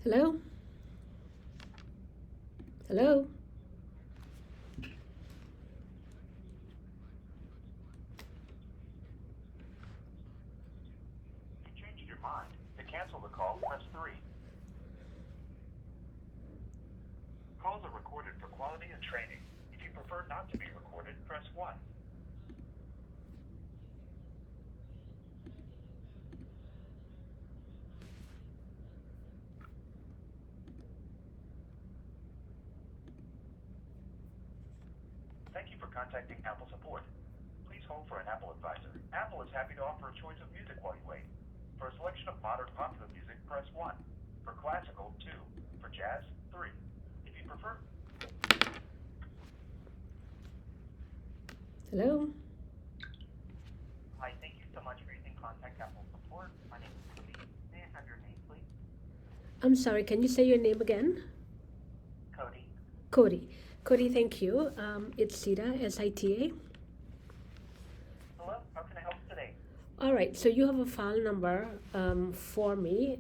Hello? Hello? You changed your mind. To cancel the call, press 3. Calls are recorded for quality and training. If you prefer not to be recorded, press 1. Thank you for contacting Apple support. Please hold for an Apple advisor. Apple is happy to offer a choice of music while you wait. For a selection of modern popular music, press 1. For classical, 2. For jazz, 3. If you prefer... Hello? Hi, thank you so much for using Contact Apple Support. My name is Cody. May I have your name, please? I'm sorry, can you say your name again? Cody. Cody. Cody, thank you. It's Sita, S-I-T-A. Hello, how can I help today? All right, so you have a file number for me.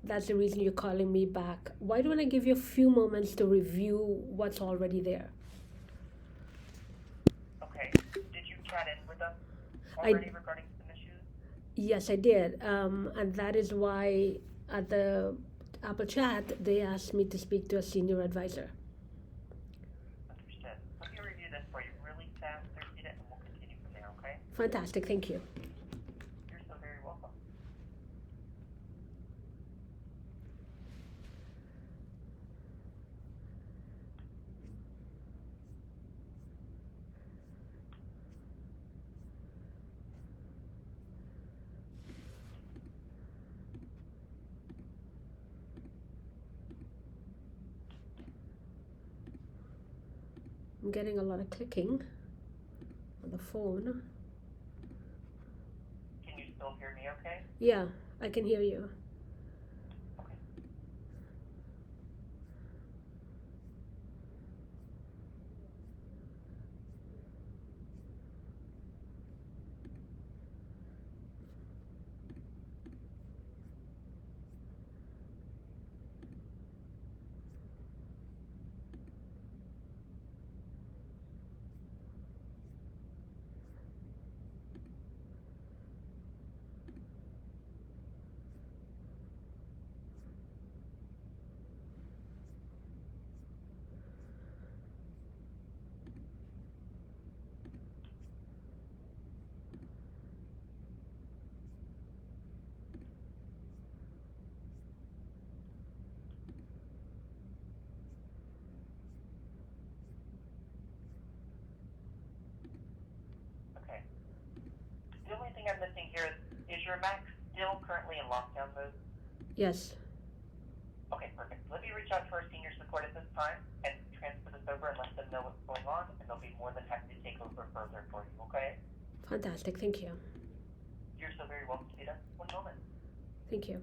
That's the reason you're calling me back. Why don't I give you a few moments to review what's already there? Okay, did you chat in with us I- already regarding some issues? Yes, I did. And that is why at the Apple chat, they asked me to speak to a senior advisor. Understood. Let me review this for you really fast, Rita, and we'll continue from there, okay? Fantastic, thank you. You're so very welcome. I'm getting a lot of clicking on the phone. Can you still hear me okay? Yeah, I can hear you. Okay. Okay. The only thing I'm missing here is your Mac still currently in lockdown mode? Yes. Okay, perfect. Let me reach out to our senior support at this time and transfer this over and let them know what's going on, and they'll be more than happy to take over further for you, okay? Fantastic, thank you. You're so very welcome, Tita. One moment. Thank you.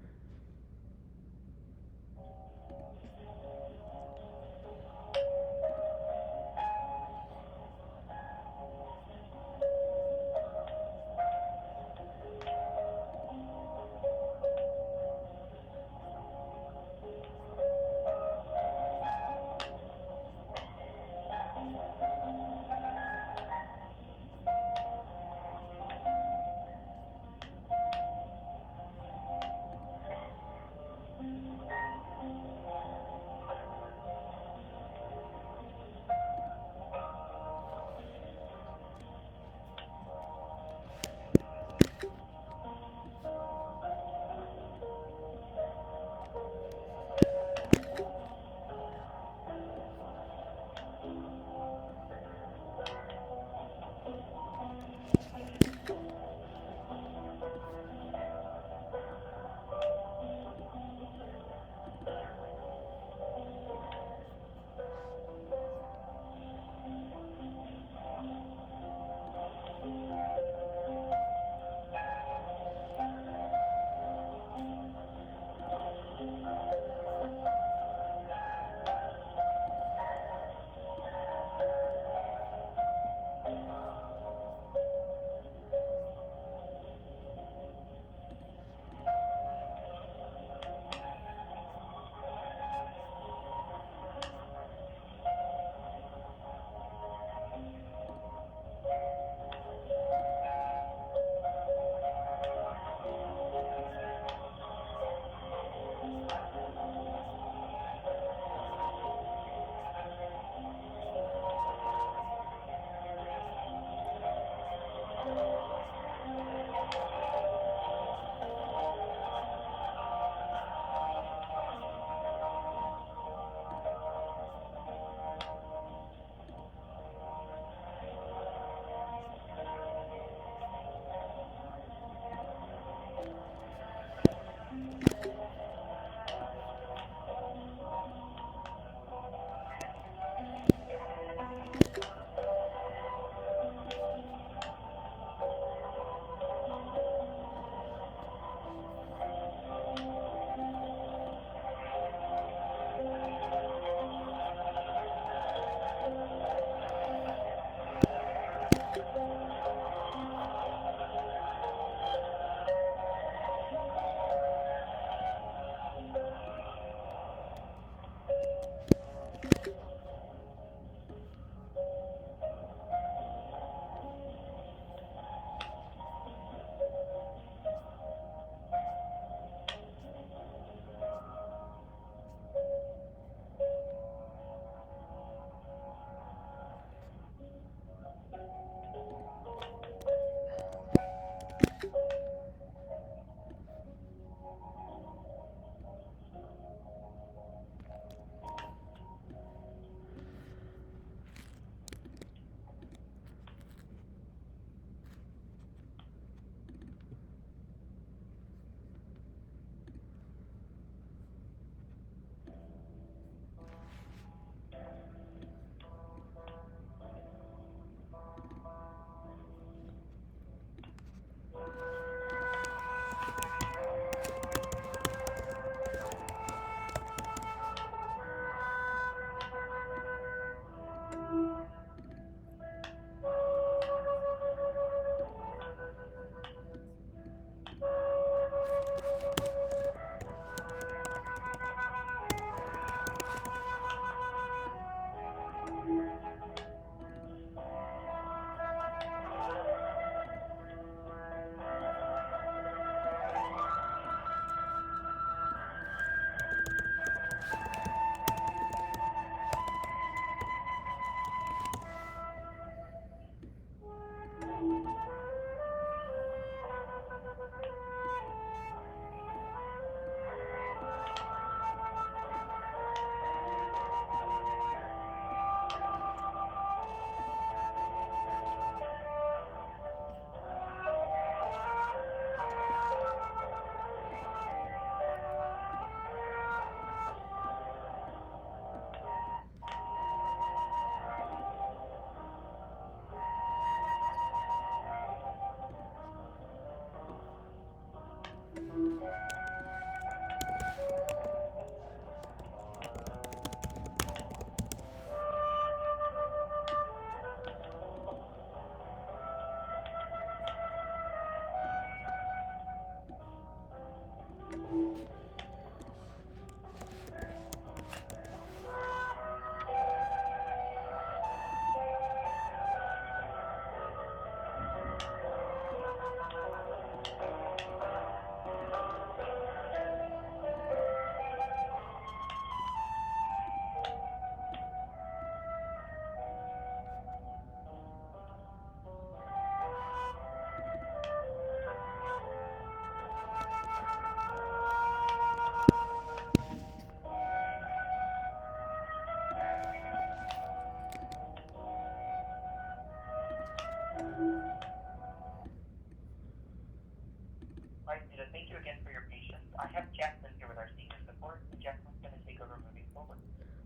I have Jacqueline here with our senior support, and Jacqueline's going to take over moving forward.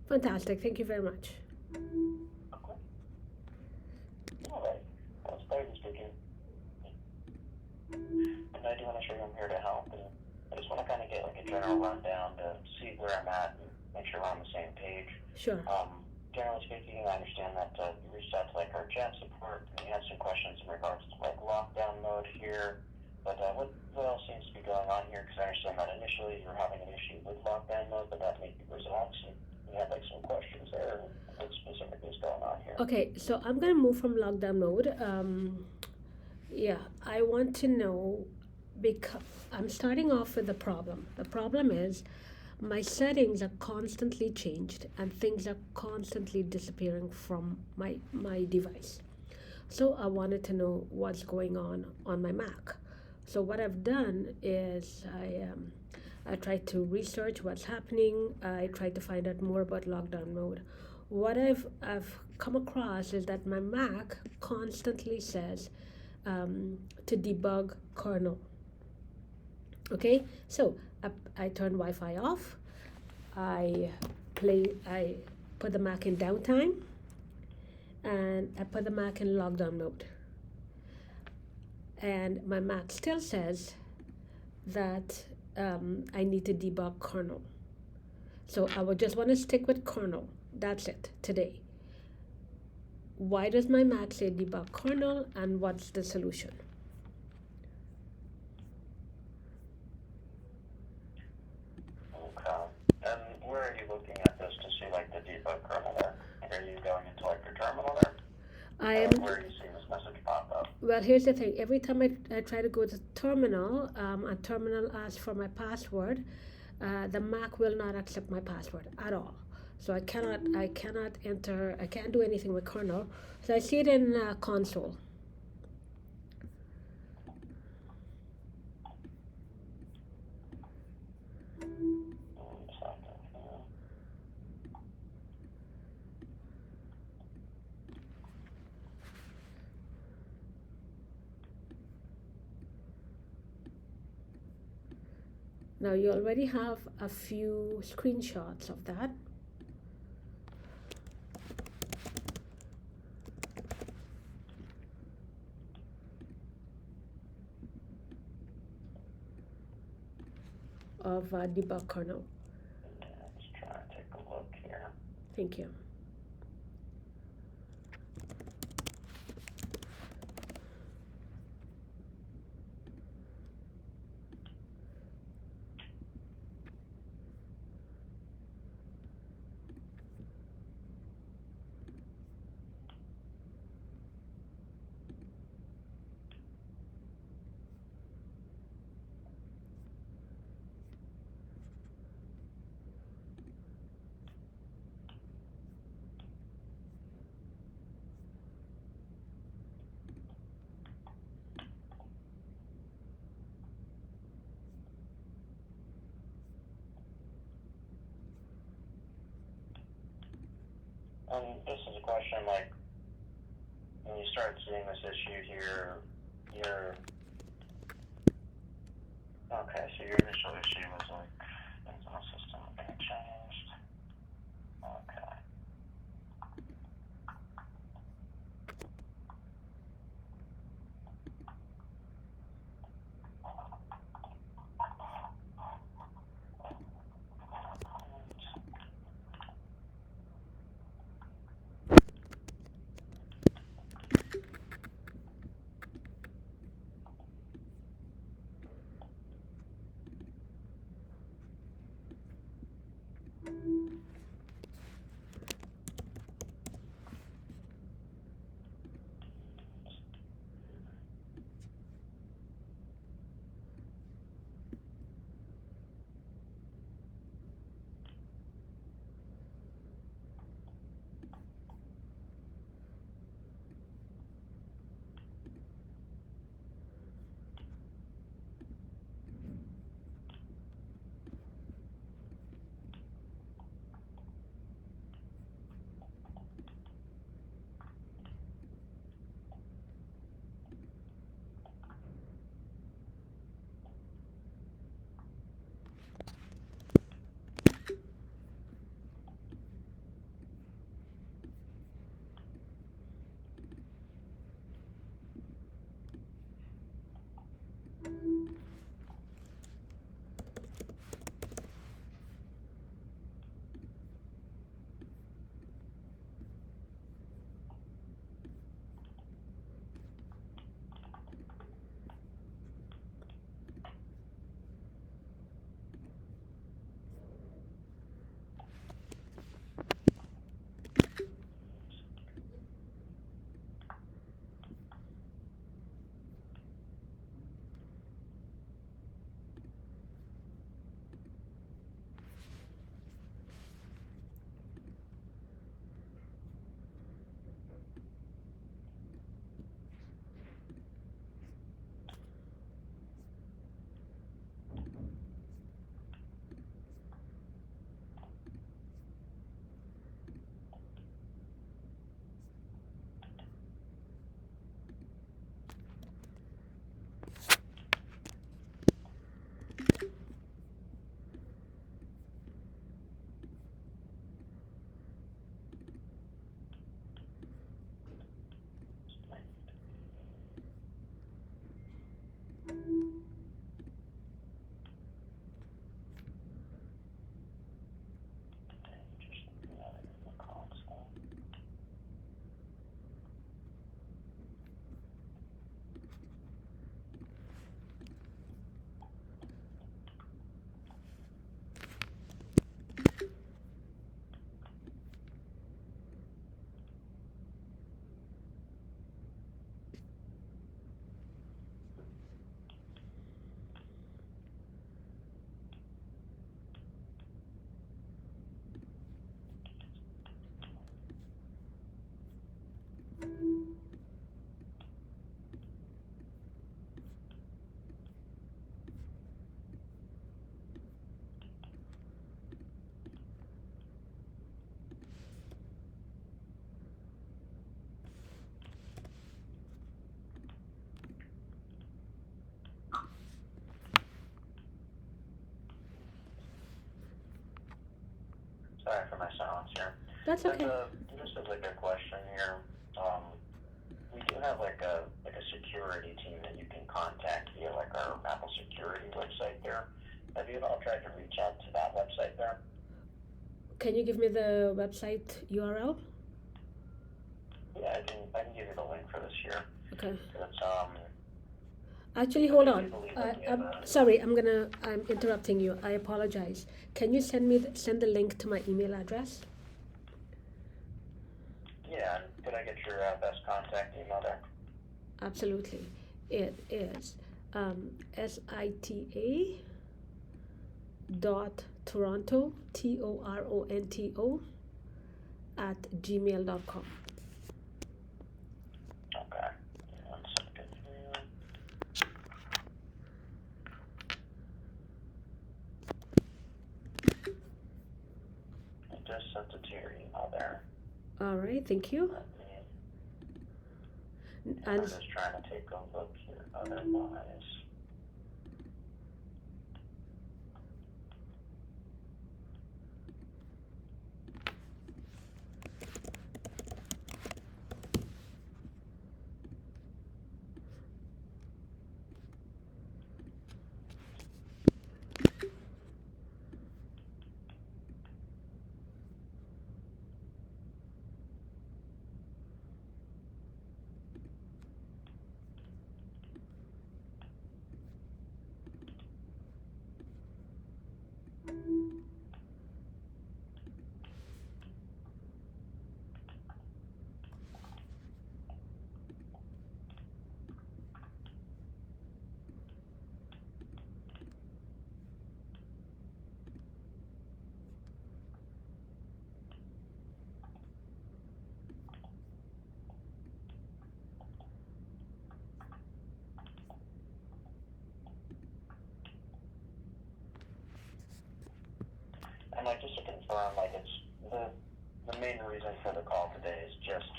Fantastic. Thank you very much. Of course. All right. Well, it's Barry speaking. And I do want to show you I'm here to help. And I just want to kind of get like a general rundown to see where I'm at and make sure we're on the same page. Sure. Generally speaking, I understand that you reached out to like our chat support and you had some questions in regards to like lockdown mode here. But what else seems to be going on here? Because I understand that initially you were having an issue with lockdown mode, but that may be resolved. So you had like some questions there. What specifically is going on here? Okay, so I'm going to move from lockdown mode. I want to know, because I'm starting off with the problem. The problem is my settings are constantly changed and things are constantly disappearing from my device. So I wanted to know what's going on my Mac. So what I've done is I tried to research what's happening. I tried to find out more about lockdown mode. What I've come across is that my Mac constantly says to debug kernel. Okay, so I turn Wi-Fi off. I put the Mac in downtime, and I put the Mac in lockdown mode. And my Mac still says that I need to debug kernel. So I would just want to stick with kernel. That's it today. Why does my Mac say debug kernel, and what's the solution? Okay. And where are you looking at this to see like the debug kernel there? Are you going into like your terminal there? Where are you seeing this message pop up? Well, here's the thing. Every time I try to go to terminal, a terminal asks for my password. The Mac will not accept my password at all. So I cannot enter. I can't do anything with kernel. So I see it in console. Now you already have a few screenshots of that. Of debug kernel. Let's try to take a look here. Thank you. And this is a question like, when you start seeing this issue here, so your initial issue was like, things on the system are being changed. Okay. nuance here. That's okay. Just as like a question here, we do have like a security team that you can contact via like our Apple security website there. Have you at all tried to reach out to that website there? Can you give me the website URL? Yeah, I can give you the link for this here. Okay. It's Actually, hold I on. believe that you I'm have a- sorry. I'm interrupting you. I apologize. Can you send the link to my email address? Yeah, and could I get your best contact email there? Absolutely. It is sita.toronto TORONTO @gmail.com. Okay. 1 second here. I just sent it to your email there. All right. Thank you. I'm And just trying to take a look here otherwise. And like just to confirm, like it's the main reason for the call today is just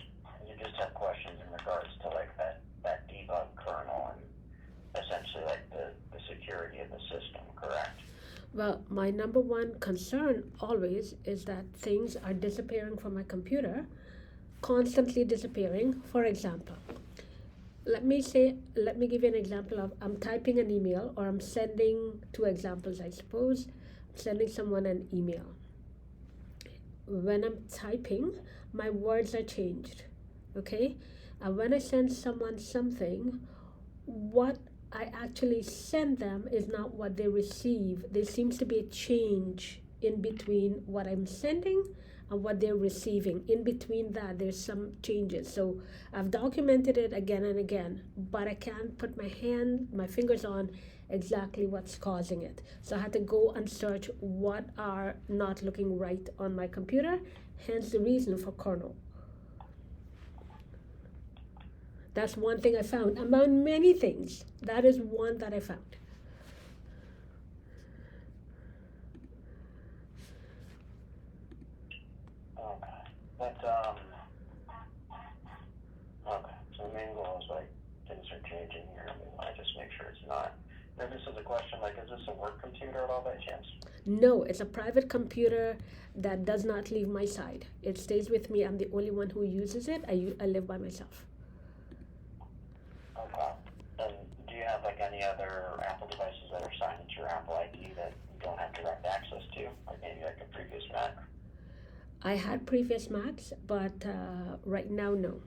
you just have questions in regards to like that debug kernel and essentially like the security of the system, correct? well, my number one concern always is that things are disappearing from my computer, constantly disappearing. For example, let me give you an example of I'm typing an email or I'm sending two examples, I suppose. I'm sending someone an email. When I'm typing, my words are changed. Okay? And when I send someone something, what I actually send them is not what they receive. There seems to be a change in between what I'm sending and what they're receiving. In between that, there's some changes. So I've documented it again and again, but I can't put my fingers on exactly what's causing it. So I had to go and search what are not looking right on my computer, hence the reason for kernel. That's one thing I found. Among many things, that is one that I found. Okay. But okay. So the main goal is like things are changing here. I mean, I just make sure it's not. And this is a question like, is this a work computer at all by chance? No, it's a private computer that does not leave my side. It stays with me. I'm the only one who uses it. I live by myself. Okay. And do you have like any other Apple devices that are signed into your Apple ID that you don't have direct access to? Like maybe like a previous Mac? I had previous Macs, but right now, no.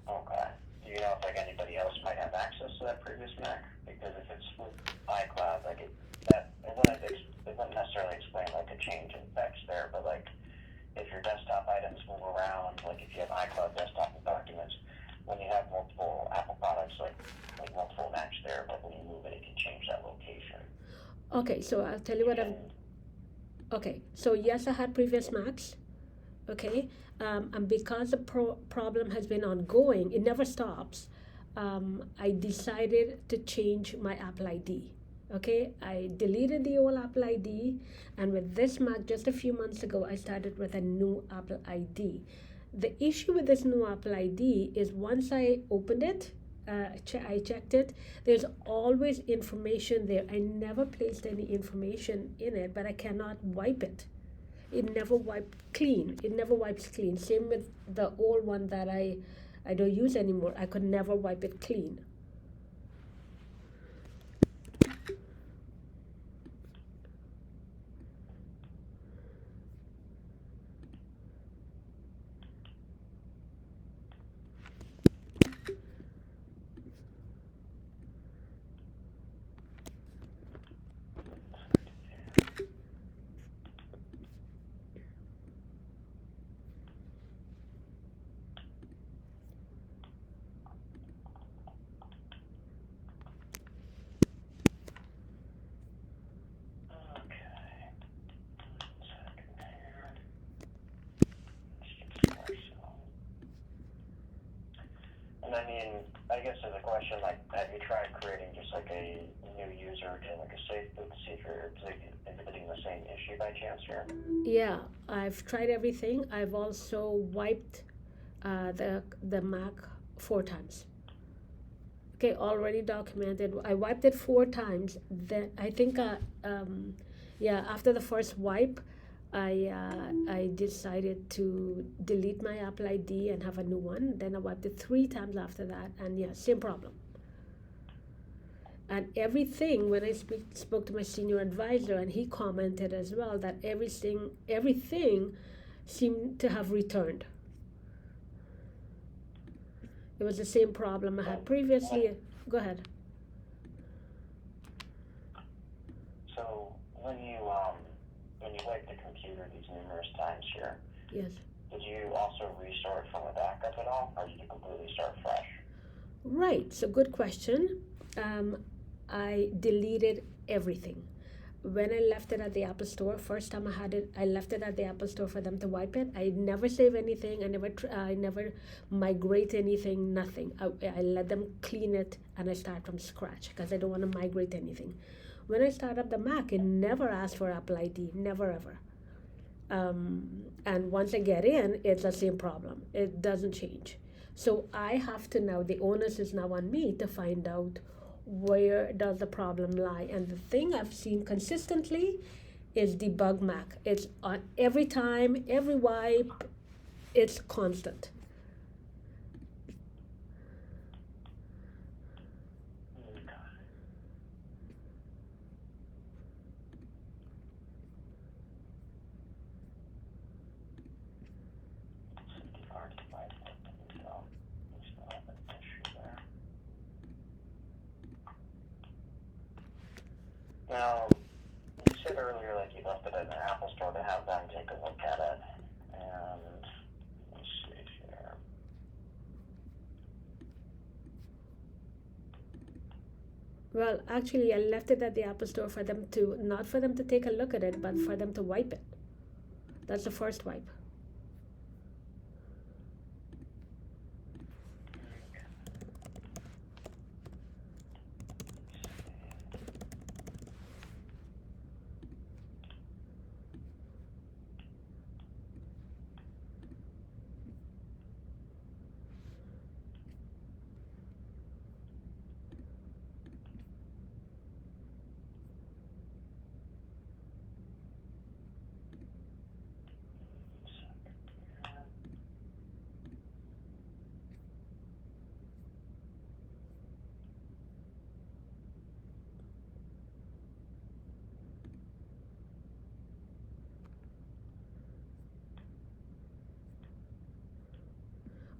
Okay. Do you know if like anybody else might have access to that previous Mac? Because if it's with iCloud, like it wouldn't necessarily explain like a change in specs there, but like if your desktop items move around, like if you have iCloud desktop documents, when you have multiple Apple products, like multiple Macs there, but when you move it, it can change that location. Okay, so I'll tell you what I'm. Okay, so yes, I had previous Macs. Okay, and because the problem has been ongoing, it never stops. I decided to change my Apple ID. Okay, I deleted the old Apple ID, and with this Mac just a few months ago, I started with a new Apple ID. The issue with this new Apple ID is once I opened it, I checked it. There's always information there. I never placed any information in it, but I cannot wipe it. It never wiped clean. It never wipes clean. Same with the old one that I don't use anymore. I could never wipe it clean. And I mean, I guess as a question, like, have you tried creating just like a new user to like a safe boot to see if you're exhibiting the same issue by chance here? Yeah, I've tried everything. I've also wiped the Mac 4 times. Okay, already documented. I wiped it 4 times. Then I think, yeah, after the first wipe, I decided to delete my Apple ID and have a new one. Then I wiped it 3 times after that, and yeah, same problem. And everything, when I spoke to my senior advisor, and he commented as well that everything seemed to have returned. It was the same problem I had previously. Go ahead. So when you wiped the computer these numerous times here, Yes. did you also restart from a backup at all, or did you completely start fresh? Right. So good question. I deleted everything. When I left it at the Apple Store, first time I had it, I left it at the Apple Store for them to wipe it. I never save anything. I never migrate anything. Nothing. I let them clean it, and I start from scratch because I don't want to migrate anything. When I start up the Mac, it never asks for Apple ID. Never ever. And once I get in, it's the same problem. It doesn't change. So I have to now. The onus is now on me to find out where does the problem lie. And the thing I've seen consistently is DEBUG Mac. It's on every time, every wipe, it's constant. Now, you said earlier, like, you left it at an Apple Store to have them take a look at it. And let's see here. Well, actually, I left it at the Apple Store for them to, not for them to take a look at it, but for them to wipe it. That's the first wipe.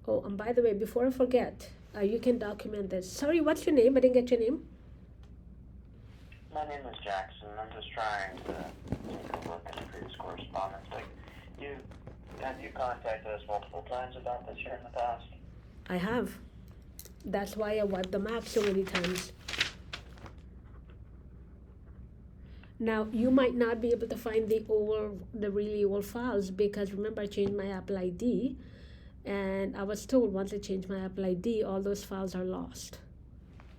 Oh, and by the way, before I forget, you can document this. Sorry, what's your name? I didn't get your name. My name is Jackson. I'm just trying to take a look at the previous correspondence. Like, have you contacted us multiple times about this here in the past? I have. That's why I wiped the Mac so many times. Now, you might not be able to find the really old files because remember I changed my Apple ID, and I was told once I change my Apple ID, all those files are lost.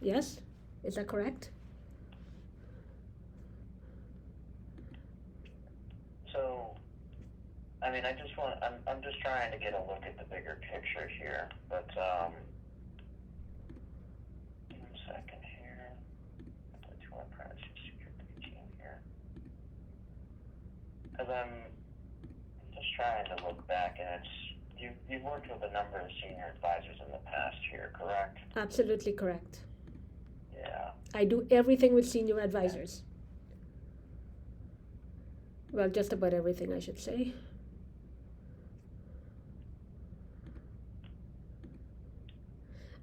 Yes? Is that correct? So, I mean, I'm just trying to get a look at the bigger picture here, but, second here. Put to our privacy security team here. Because I'm just trying to look back, and you've worked with a number of senior advisors in the past here, correct? Absolutely correct. Yeah. I do everything with senior advisors. Well, just about everything, I should say.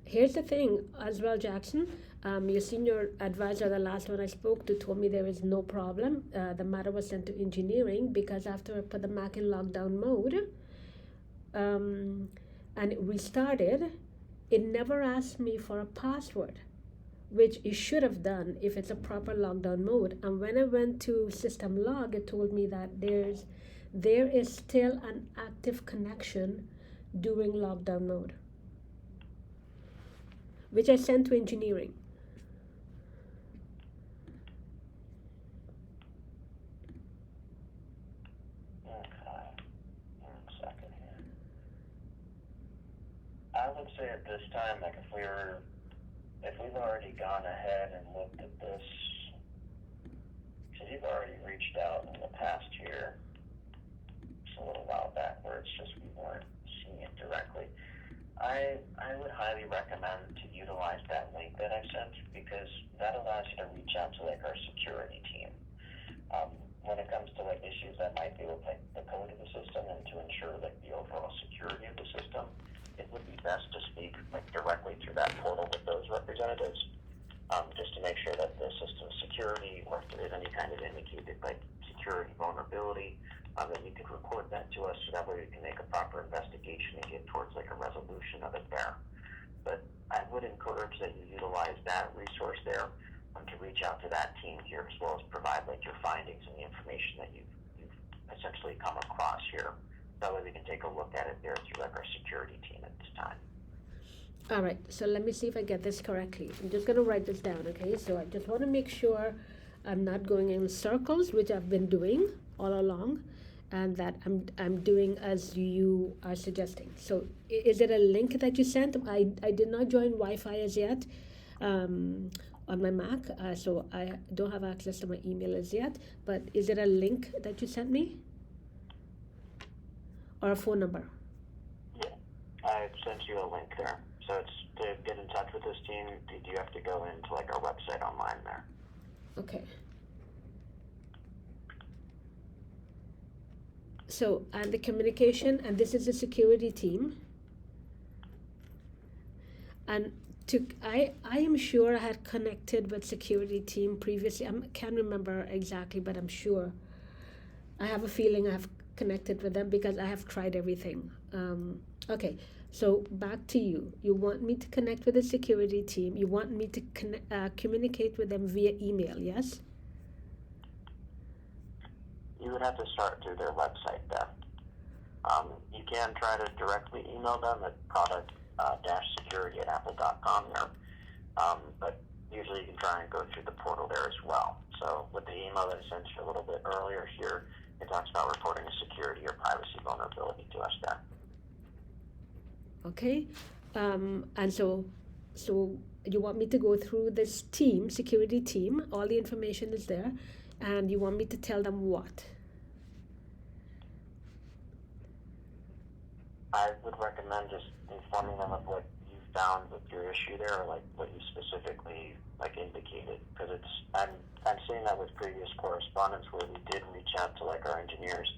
Here's the thing as well, Jackson. Your senior advisor, the last one I spoke to, told me there is no problem. The matter was sent to engineering because after I put the Mac in lockdown mode and it restarted, it never asked me for a password, which it should have done if it's a proper lockdown mode. And when I went to system log, it told me that there is still an active connection during lockdown mode, which I sent to engineering. Okay. 1 second here. I would say at this time, like if we've already gone ahead and looked at this, because you've already reached out in the past year, just a little while back, where it's just we weren't seeing it directly. I would highly recommend to utilize that link that I sent, because that allows you to reach out to like our security team. When it comes to like issues that might be with like the code of the system and to ensure like the overall security of the system, it would be best to speak like directly through that portal with those representatives, just to make sure that the system's security, or if there is any kind of indicated like security vulnerability, that you could report that to us, so that way we can make a proper investigation and get towards like a resolution of it there. But I would encourage that you utilize that resource there to reach out to that team here, as well as provide like your findings and the information that you've essentially come across here. That way we can take a look at it there through like our security team at this time. All right, so let me see if I get this correctly. I'm just going to write this down, okay? So I just want to make sure I'm not going in circles, which I've been doing all along, and that I'm doing as you are suggesting. So is it a link that you sent? I did not join Wi-Fi as yet on my Mac, so I don't have access to my email as yet, but is it a link that you sent me? Or a phone number? Yeah, I sent you a link there. So it's to get in touch with this team, you have to go into like our website online there. Okay. So, and the communication, and this is the security team. And I am sure I had connected with security team previously. I can't remember exactly, but I'm sure. I have a feeling I have connected with them because I have tried everything. Okay, so back to you. You want me to connect with the security team. You want me to communicate with them via email, yes? You would have to start through their website there. You can try to directly email them at product-security@apple.com there, but usually you can try and go through the portal there as well. So with the email that I sent you a little bit earlier here, it talks about reporting a security or privacy vulnerability to us there. Okay, and so you want me to go through this team, security team, all the information is there, and you want me to tell them what? I would recommend just informing them of what you found with your issue there, or like what you specifically like indicated, because I'm seeing that with previous correspondence where we did reach out to like our engineers,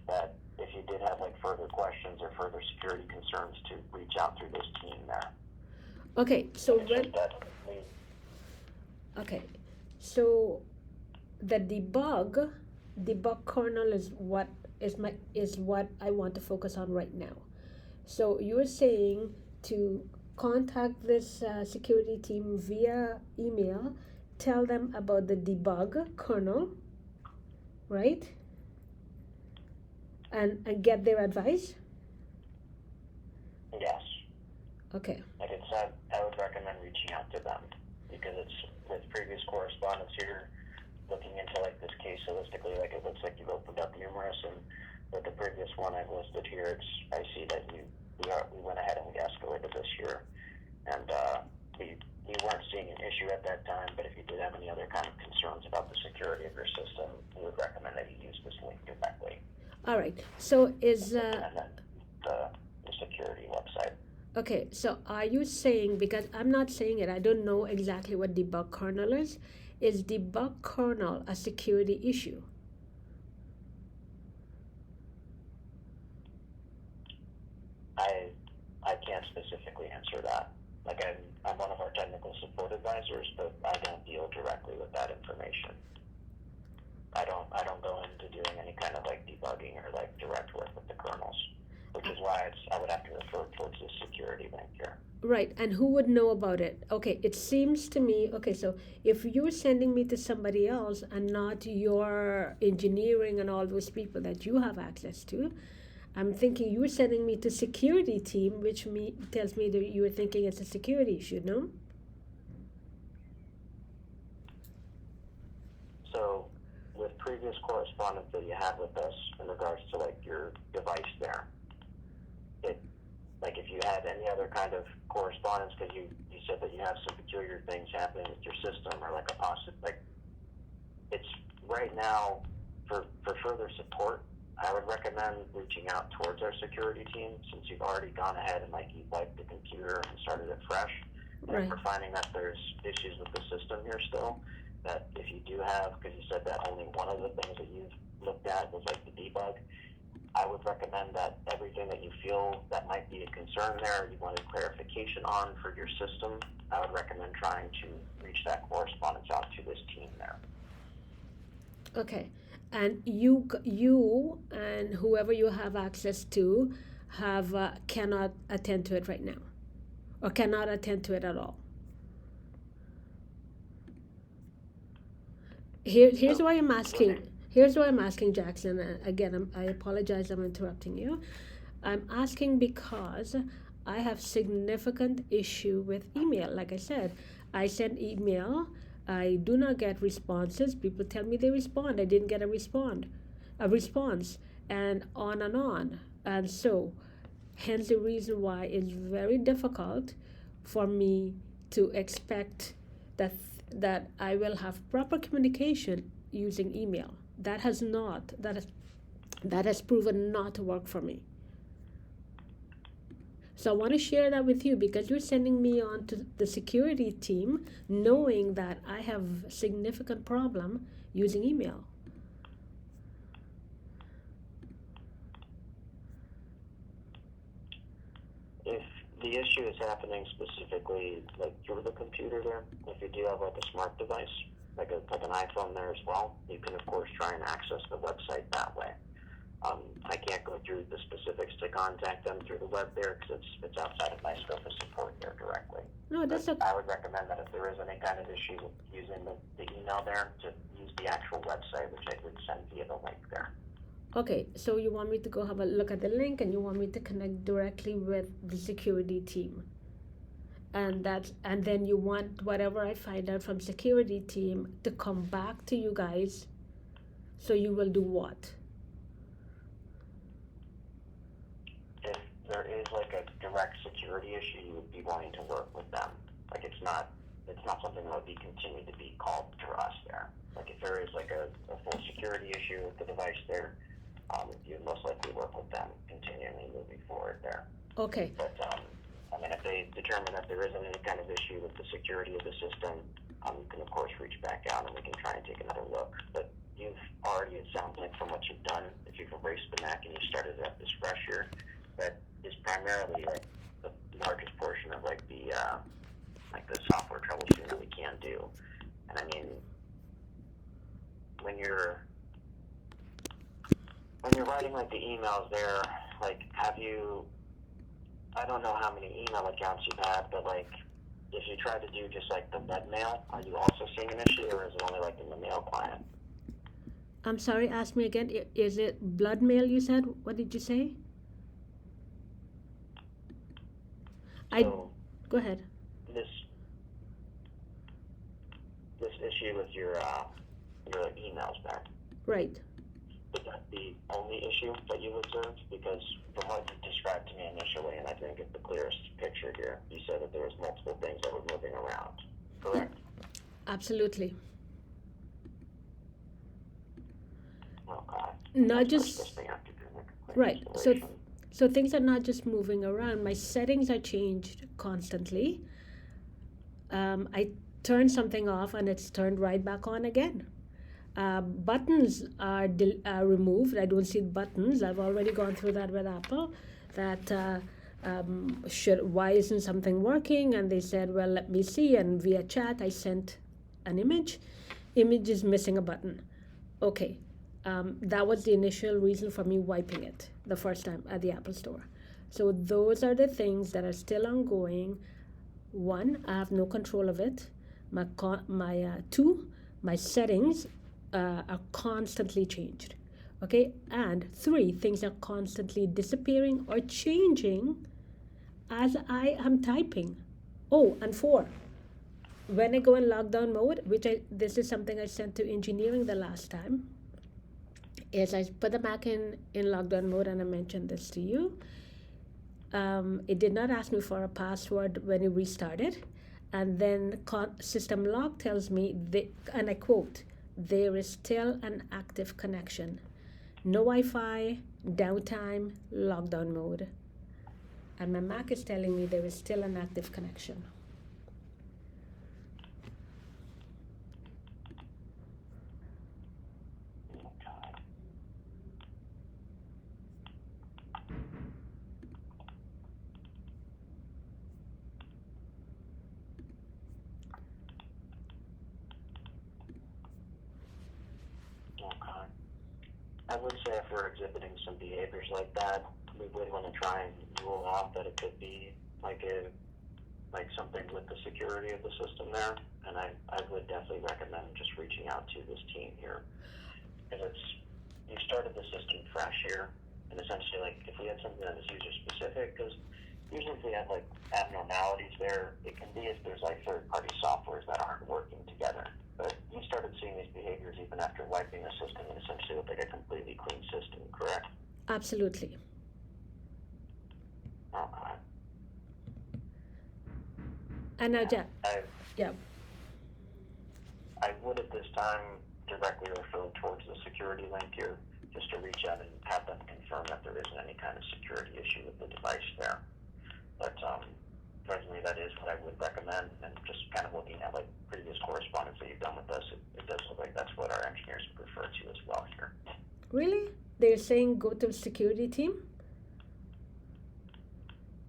that if you did have like further questions or further security concerns, to reach out through this team there. Okay, so so the debug kernel is what I want to focus on right now. So you're saying to contact this security team via email, tell them about the debug kernel, right? And get their advice? Yes. Okay. Like I said, I would recommend reaching out to them, because it's with previous correspondence here, looking into like this case holistically, like it looks like you've opened up numerous, and with the previous one I've listed here, I see that we went ahead and we escalated this here, and we you weren't seeing an issue at that time, but if you did have any other kind of concerns about the security of your system, we would recommend that you use this link directly. All right. So is And then the security website. okay. So are you saying, because I'm not saying it, I don't know exactly what debug kernel is. Is debug kernel a security issue? I can't specifically answer that. Like I'm one of our technical support advisors, but I don't deal directly with that information. I don't go into doing any kind of like debugging or like direct work with the kernels, which is why I would have to refer towards the security link here. Right, and who would know about it? Okay, it seems to me, okay, so if you're sending me to somebody else and not your engineering and all those people that you have access to, I'm thinking you're sending me to security team, which tells me that you were thinking it's a security issue, no? So with previous correspondence that you had with us in regards to like your device there, like if you had any other kind of correspondence, because you said that you have some peculiar things happening with your system or like a positive, like it's right now for further support, I would recommend reaching out towards our security team since you've already gone ahead and like you've wiped the computer and started it fresh. And Right. if we're finding that there's issues with the system here still, that if you do have, because you said that only one of the things that you've looked at was like the debug, I would recommend that everything that you feel that might be a concern there, you wanted clarification on for your system, I would recommend trying to reach that correspondence out to this team there. Okay, and you and whoever you have access to have cannot attend to it right now, or cannot attend to it at all. Here's why I'm asking. Here's why I'm asking, Jackson. Again, I apologize. I'm interrupting you. I'm asking because I have significant issue with email. Like I said, I send email. I do not get responses. People tell me they respond. I didn't get a response, and on and on. And so, hence the reason why it's very difficult for me to expect that I will have proper communication using email. That has proven not to work for me. So I want to share that with you because you're sending me on to the security team knowing that I have significant problem using email. If the issue is happening specifically like through the computer there, if you do have like a smart device, like an iPhone there as well, you can of course try and access the website that way. I can't go through the specifics to contact them through the web there because it's outside of my scope of support there directly. No, that's okay. I would recommend that if there is any kind of issue with using the email there, to use the actual website, which I would send via the link there. Okay, so you want me to go have a look at the link and you want me to connect directly with the security team. And then you want whatever I find out from security team to come back to you guys. So you will do what? If there is like a direct security issue, you would be wanting to work with them. Like it's not something that would be continued to be called through us there. Like if there is like a full security issue with the device there, you'd most likely work with them continually moving forward there. Okay. But I mean, if they determine that there isn't any kind of issue with the security of the system, you can of course reach back out and we can try and take another look. But you've already, it sounds like from what you've done, if you've erased the Mac and you started it up this fresh year, that is primarily like the largest portion of like the software troubleshooting that we can do. And I mean, when you're writing like the emails there, like I don't know how many email accounts you've had, but like if you try to do just like the web mail, are you also seeing an issue or is it only like in the mail client? I'm sorry, ask me again. Is it blood mail you said? What did you say? So go ahead. This issue with your emails there. Right. would that be only issue that you observed? Because from what you described to me initially, and I think it's the clearest picture here, you said that there was multiple things that were moving around, correct? Absolutely. Okay. Not That's just the first thing after doing the complete right. So installation. so things are not just moving around. My settings are changed constantly. I turn something off and it's turned right back on again. Buttons are removed. I don't see buttons. I've already gone through that with Apple. That why isn't something working? And they said, well, let me see. And via chat, I sent an image. Image is missing a button. Okay, that was the initial reason for me wiping it the first time at the Apple Store. So those are the things that are still ongoing. One, I have no control of it. Two, my settings are constantly changed. Okay, and three, things are constantly disappearing or changing as I am typing. Oh, and four, when I go in lockdown mode, this is something I sent to engineering the last time, is I put the Mac in lockdown mode, and I mentioned this to you. It did not ask me for a password when it restarted, and then system log tells me, and I quote, there is still an active connection. No Wi-Fi, downtime, lockdown mode. And my Mac is telling me there is still an active connection. I would say if we're exhibiting some behaviors like that, we would want to try and rule out that it could be like something with the security of the system there. And I would definitely recommend just reaching out to this team here. Because you started the system fresh here, and essentially like if we had something that was user specific, because usually if we have like abnormalities there, it can be if there's like third-party softwares that aren't working together. But you started seeing these behaviors even after wiping the system and essentially looked like a completely clean system, correct? Absolutely. Okay. And now, Jack. Yeah. I would at this time directly refer towards the security link here, just to reach out and have them confirm that there isn't any kind of security issue with the device there. But presently, that is what I would recommend, and just kind of looking at like previous correspondence that you've done with us, it does look like that's what our engineers would refer to as well here. Really? They're saying go to the security team?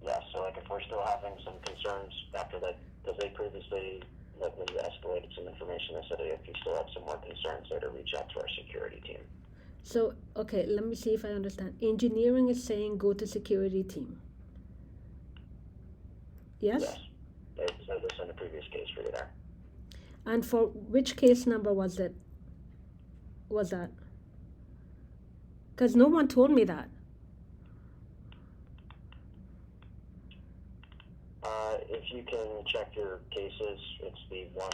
Yeah, so like if we're still having some concerns after that, because they previously, like when you escalated some information, they said if you still have some more concerns there to reach out to our security team. So, okay, let me see if I understand. Engineering is saying go to security team. Yes? Yes. They said this in the previous case for you there. And for which case number was that? Because no one told me that. If you can check your cases, it's the one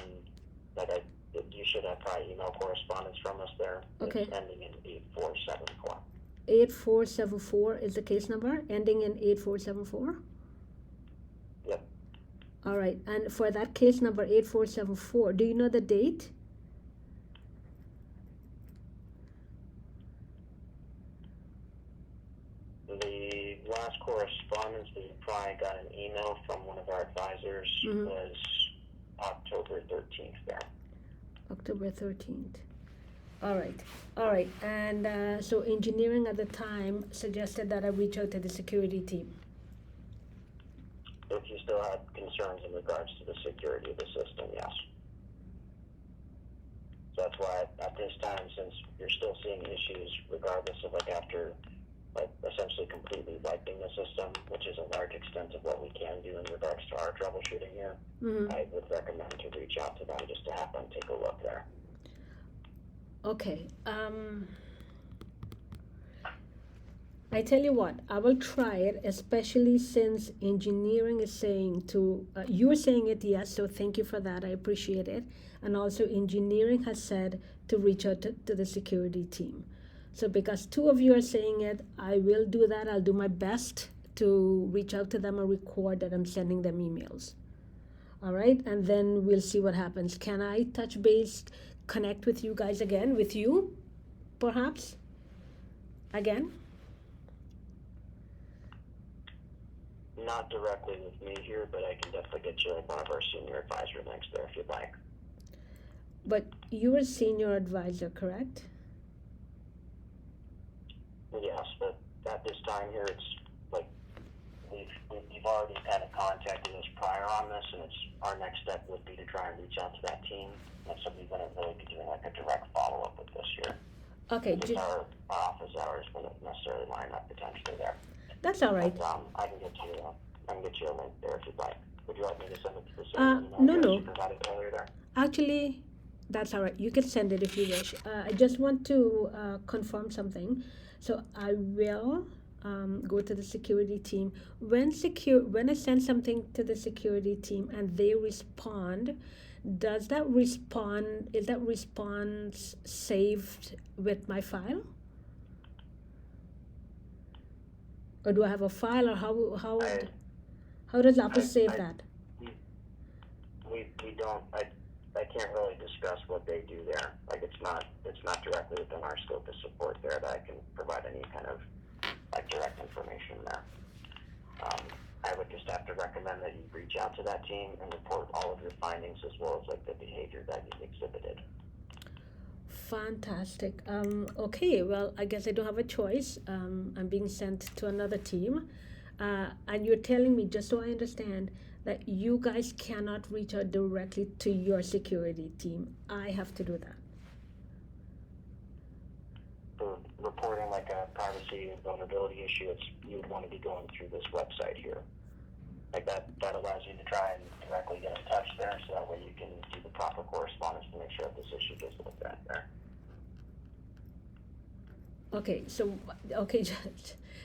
that you should have probably email correspondence from us there. Okay. It's ending in 8474. 8474 is the case number, ending in 8474? Yep. All right, and for that case number 8474, do you know the date? The last correspondence that you probably got an email from one of our advisors was October 13th there. October 13th. All right. And so engineering at the time suggested that I reach out to the security team. If you still have concerns in regards to the security of the system, yes. So that's why at this time, since you're still seeing issues regardless of like after essentially completely wiping the system, which is a large extent of what we can do in regards to our troubleshooting here, I would recommend to reach out to them just to have them take a look there. Okay. I tell you what, I will try it, especially since engineering is saying to, you're saying it, yes, so thank you for that, I appreciate it. And also engineering has said to reach out to the security team. So because two of you are saying it, I will do that. I'll do my best to reach out to them or record that I'm sending them emails. All right, and then we'll see what happens. Can I touch base, connect with you guys again, with you, perhaps, again? Not directly with me here, but I can definitely get you like one of our senior advisor links there if you'd like. But you're a senior advisor, correct? Yes, but at this time here, it's like we've already kind of contacted us prior on this, and it's our next step would be to try and reach out to that team. And so we wouldn't really be doing like a direct follow up with this year. Okay, Because our office hours wouldn't necessarily line up potentially there. that's all right. But, I can get you a link there if you'd like. Would you like me to send it to the Uh, same email no, address no. you provided earlier there? Actually, that's all right. You can send it if you wish. I just want to confirm something. So I will go to the security team. When I send something to the security team and they respond, is that response saved with my file? Or do I have a file, or how does Apple save that? We don't. I can't really discuss what they do there. Like it's not directly within our scope of support there that I can provide any kind of like direct information there. I would just have to recommend that you reach out to that team and report all of your findings as well as like the behavior that you've exhibited. Fantastic. Okay, well, I guess I don't have a choice. I'm being sent to another team. And you're telling me, just so I understand, that you guys cannot reach out directly to your security team. I have to do that. For reporting like a privacy and vulnerability issue, you would want to be going through this website here. Like that allows you to try and directly get in touch there, so that way you can do the proper correspondence to make sure that this issue gets looked at there. Okay,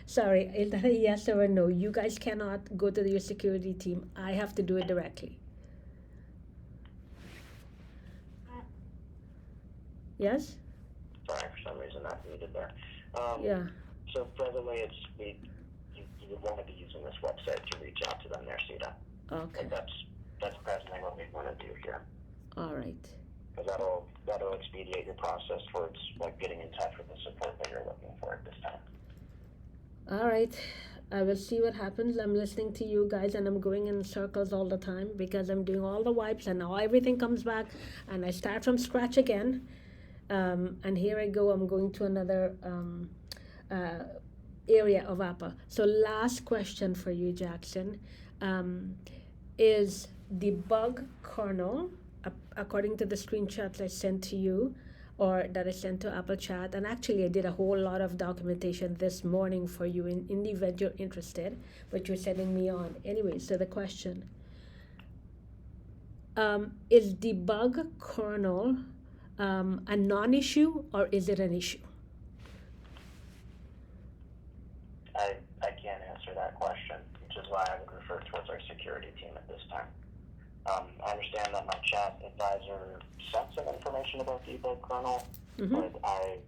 sorry, is that a yes or a no? You guys cannot go to your security team. I have to do it directly. Yes? Sorry, for some reason that muted there. Yeah. So presently, you would want to be using this website to reach out to them there, Sita. Okay. Like that's presently what we want to do here. All right. Because that'll expedite your process towards like getting in touch with the support that you're looking for at this time. All right. I will see what happens. I'm listening to you guys and I'm going in circles all the time because I'm doing all the wipes and now everything comes back and I start from scratch again. And here I go. I'm going to another area of Apple. So last question for you, Jackson. Is debug kernel, according to the screenshots I sent to you, or that I sent to Apple Chat, and actually I did a whole lot of documentation this morning for you in the event you're interested, but you're sending me on. Anyway, so the question, is debug kernel a non-issue or is it an issue? I can't answer that question, which is why I would refer towards our security team at this time. I understand that my chat advisor sent some information about debug kernel, but I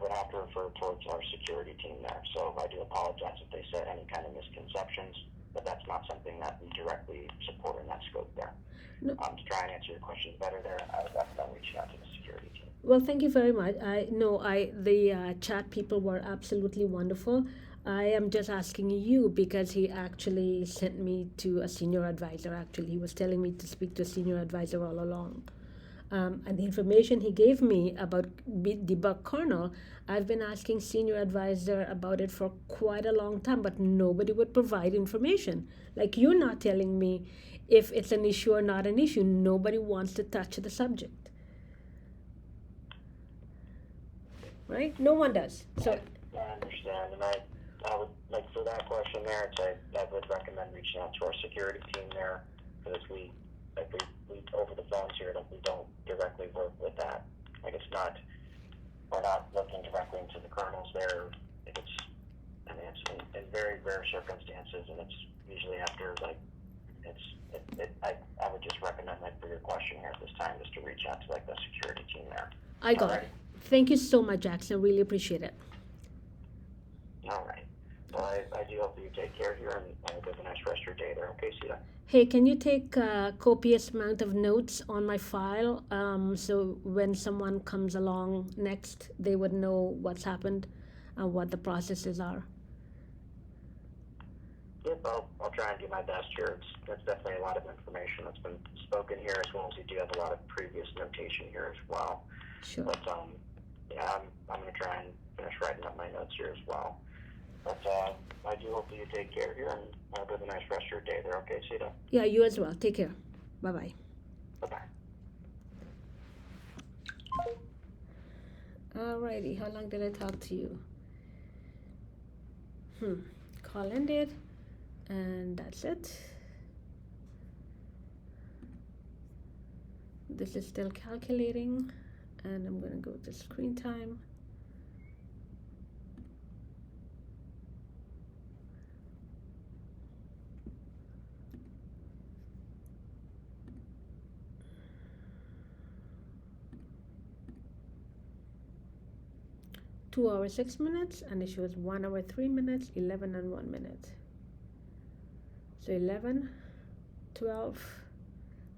would have to refer towards our security team there. So I do apologize if they said any kind of misconceptions, but that's not something that we directly support in that scope there. No. To try and answer your questions better there, I would recommend reaching out to the security team. Well, thank you very much. The chat people were absolutely wonderful. I am just asking you because he actually sent me to a senior advisor. Actually, he was telling me to speak to a senior advisor all along. And the information he gave me about debug kernel, I've been asking senior advisor about it for quite a long time, but nobody would provide information. Like you're not telling me if it's an issue or not an issue. Nobody wants to touch the subject. Right? No one does. So I understand, and I would, like, for that question there, I would recommend reaching out to our security team there, because we over the phones here, like, we don't directly work with that. Like, we're not looking directly into the kernels there. Like, it's in very rare circumstances, and it's usually after, like, I would just recommend, like, for your question here at this time, just to reach out to, like, the security team there. I got it. Thank you so much, Jackson. Really appreciate it. All right. Well, I do hope that you take care here and have a nice rest of your day there. Okay, see ya. Hey, can you take a copious amount of notes on my file, so when someone comes along next, they would know what's happened and what the processes are? Yep, I'll try and do my best here. That's definitely a lot of information that's been spoken here, as well as you do have a lot of previous notation here as well. Sure. But yeah, I'm going to try and finish writing up my notes here as well. But I do hope that you take care here and have a nice rest of your day there. Okay, see you. Yeah, you as well. Take care. Bye-bye. Bye-bye. Alrighty, how long did I talk to you? Call ended, and that's it. This is still calculating, and I'm gonna go to screen time. Two hours 6 minutes, and it shows 1 hour 3 minutes, 11 and 1 minute. So 11, 12,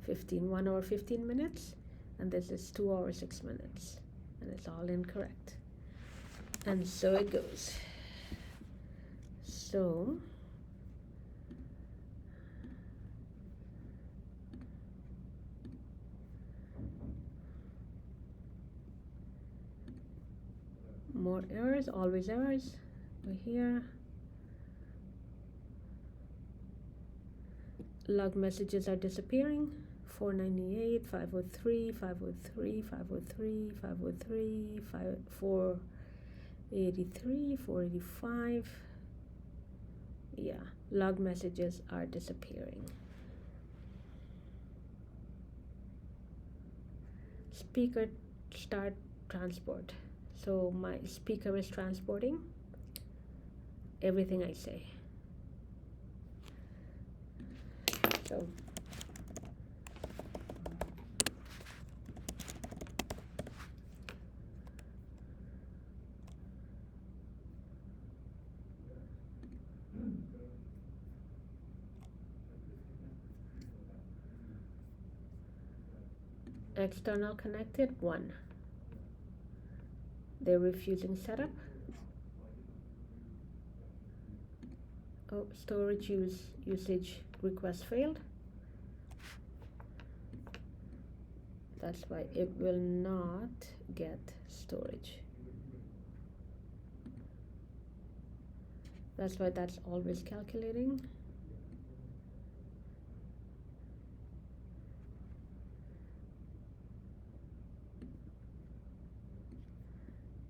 15, 1 hour 15 minutes, and this is 2 hours 6 minutes, and it's all incorrect. And so it goes. So more errors, always errors. We're here. Log messages are disappearing. 498, 503, 503, 503, 503, 483, 485. Yeah, log messages are disappearing. Speaker start transport. So my speaker is transporting everything I say. So external connected 1. They're refusing setup. Oh, storage usage request failed. That's why it will not get storage. That's why that's always calculating.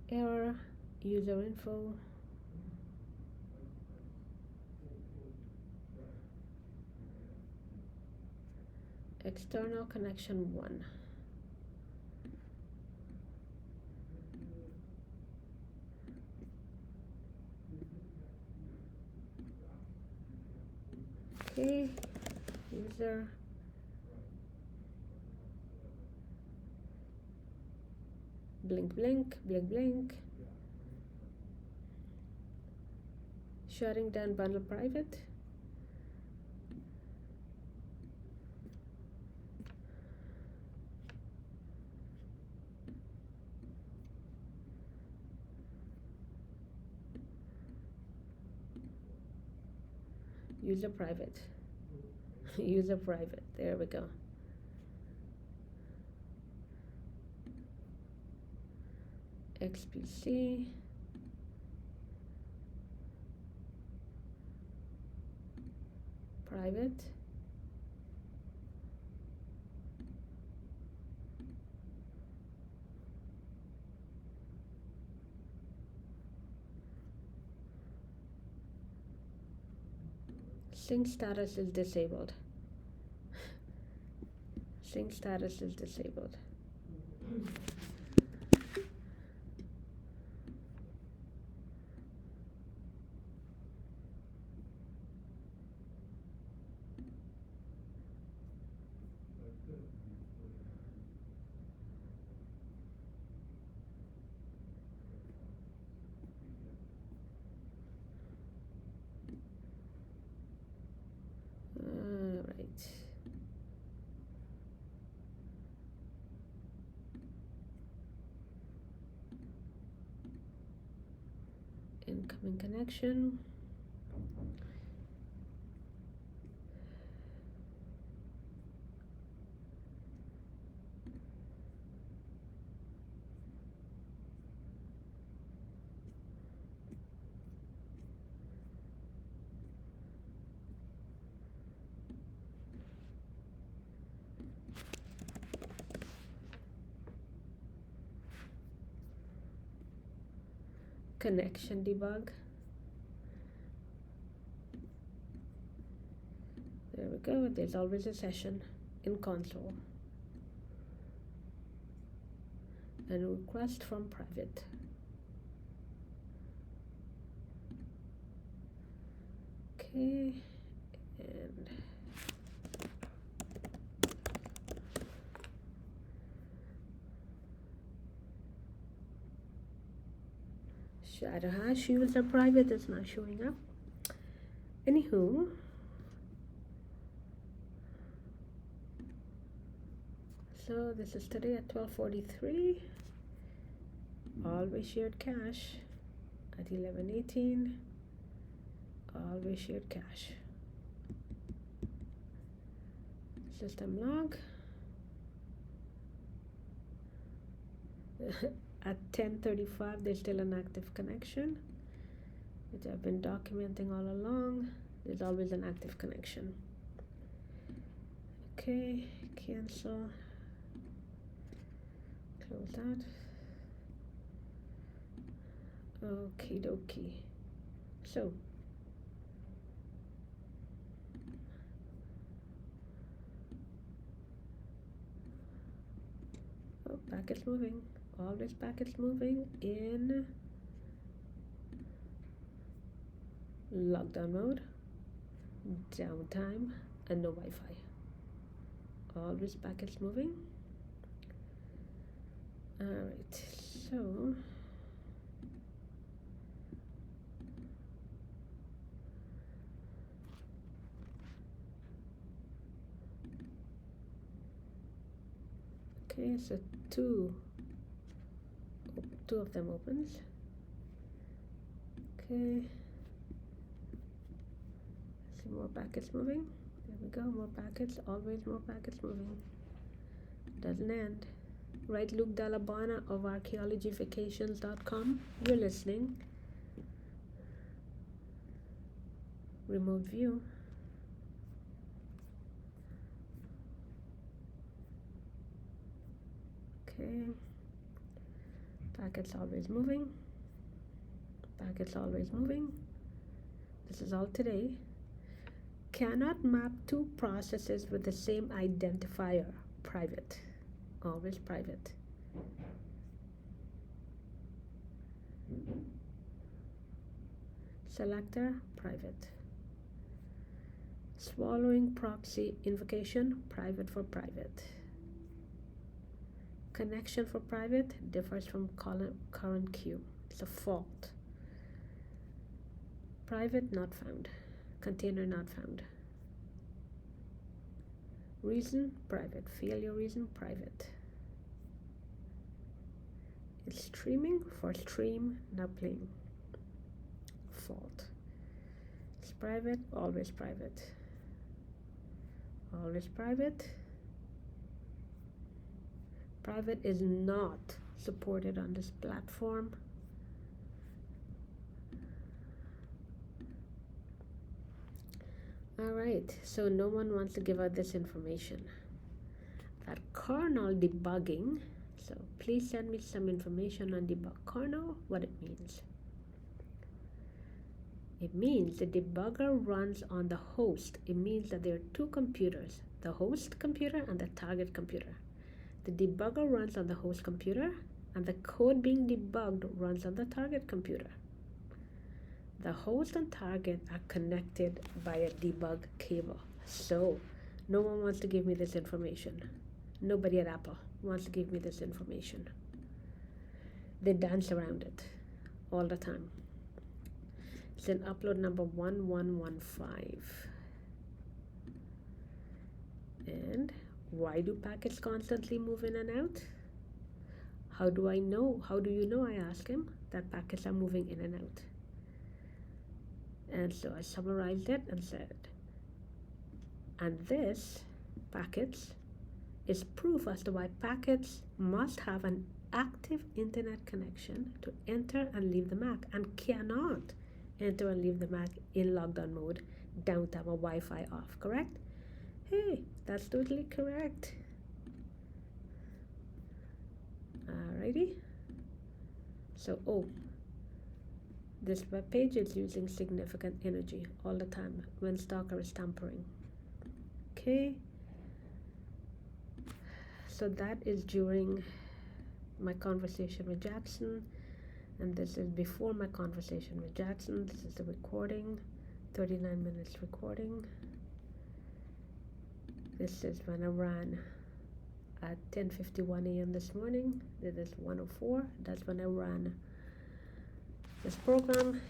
Error, user info. External connection 1. Okay, user. Blink, blink, blink, blink. Shutting down bundle private. User private. User private. There we go. XPC. Private. Sync status is disabled. Sync status is disabled. Incoming connection. Connection debug. There we go. There's always a session in console. And request from private. Okay, and shadow hash user private is not showing up. Anywho, so this is today at 12:43. Always shared cache at 11:18. Always shared cache. System log. At 10:35, there's still an active connection, which I've been documenting all along. There's always an active connection. Okay, cancel. Close that. Okie dokie. So, oh, packets moving. Always packets moving in lockdown mode, downtime, and no Wi-Fi. Always packets moving. Alright, so okay, so two of them opens. Okay, see more packets moving. There we go, more packets, always more packets moving. Doesn't end. Right, Luke Dalabana of archaeologyvacations.com. You're listening. Remote view. Okay. Packets always moving. Packets always moving. This is all today. Cannot map two processes with the same identifier. Private. Always private. Selector, private. Swallowing proxy invocation, private for private. Connection for private differs from current queue. It's a fault. Private not found. Container not found. Reason, private. Failure reason, private. It's streaming for stream, not playing. Fault. It's private, always private. Always private. Private is not supported on this platform. Alright, so no one wants to give out this information. That kernel debugging, so please send me some information on debug kernel, what it means. It means the debugger runs on the host. It means that there are two computers, the host computer and the target computer. The debugger runs on the host computer and the code being debugged runs on the target computer. The host and target are connected by a debug cable. So no one wants to give me this information. Nobody at Apple wants to give me this information. They dance around it all the time. It's in upload number 1115. And why do packets constantly move in and out? How do I know? How do you know, I ask him, that packets are moving in and out? And so I summarized it and said, and this packets is proof as to why packets must have an active internet connection to enter and leave the Mac, and cannot enter and leave the Mac in lockdown mode, downtime, or Wi-Fi off, correct? Hey, that's totally correct. Alrighty. So, this web page is using significant energy all the time when Stalker is tampering. Okay. So that is during my conversation with Jackson, and this is before my conversation with Jackson. This is the recording, 39 minutes recording. This is when I ran at 10:51 a.m. this morning. This is 1:04. That's when I ran this program,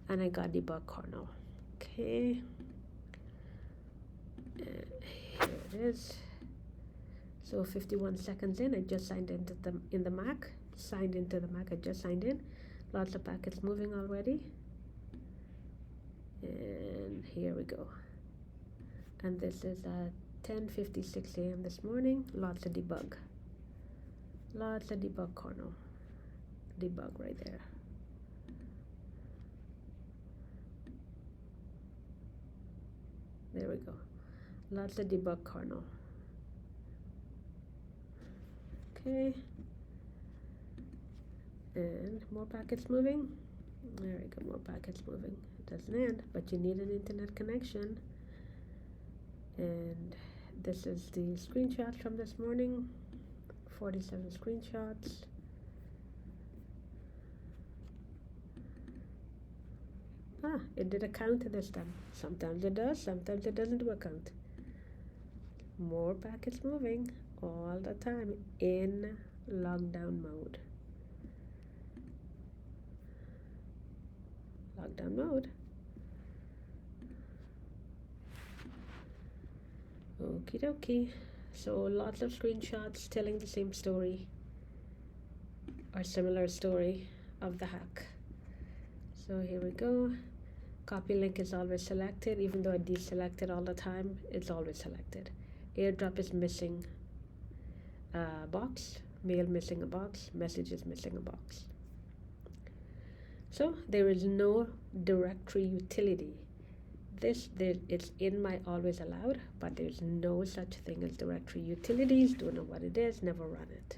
and I got debug kernel. Okay, and here it is. So 51 seconds in, I just signed into the Mac. Signed into the Mac. I just signed in. Lots of packets moving already. And here we go. And this is at 10:56 a.m. this morning. Lots of debug. Lots of debug kernel. Debug right there. There we go. Lots of debug kernel. Okay. And more packets moving. There we go, more packets moving. It doesn't end, but you need an internet connection. And this is the screenshots from this morning. 47 screenshots. It did a count this time. Sometimes it does, sometimes it doesn't do a count. More packets moving all the time in lockdown mode. Lockdown mode. Okie dokie. So lots of screenshots telling the same story or similar story of the hack. So here we go. Copy link is always selected, even though I deselect it all the time, it's always selected. AirDrop is missing a box, mail missing a box, message is missing a box. So there is no directory utility. It's in my always allowed, but there's no such thing as directory utilities. Don't know what it is, never run it.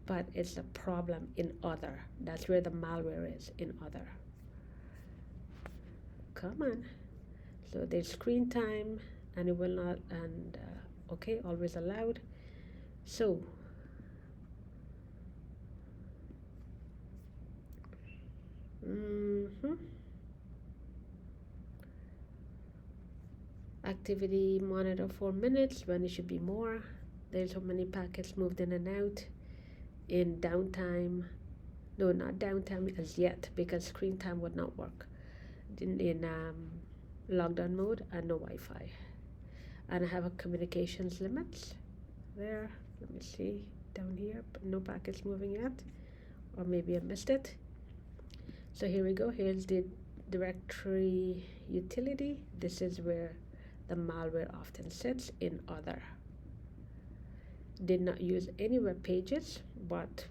But it's a problem in other. That's where the malware is, in other. Come on. So there's screen time, and it will not, and okay, always allowed. So activity monitor 4 minutes when it should be more. There's so many packets moved in and out in downtime. No, not downtime as yet, because screen time would not work in lockdown mode, and no Wi-Fi. And I have a communications limits there. Let me see down here. No packets moving yet, or maybe I missed it. So here we go. Here's the directory utility. This is where the malware often sits, in other. Did not use any web pages, but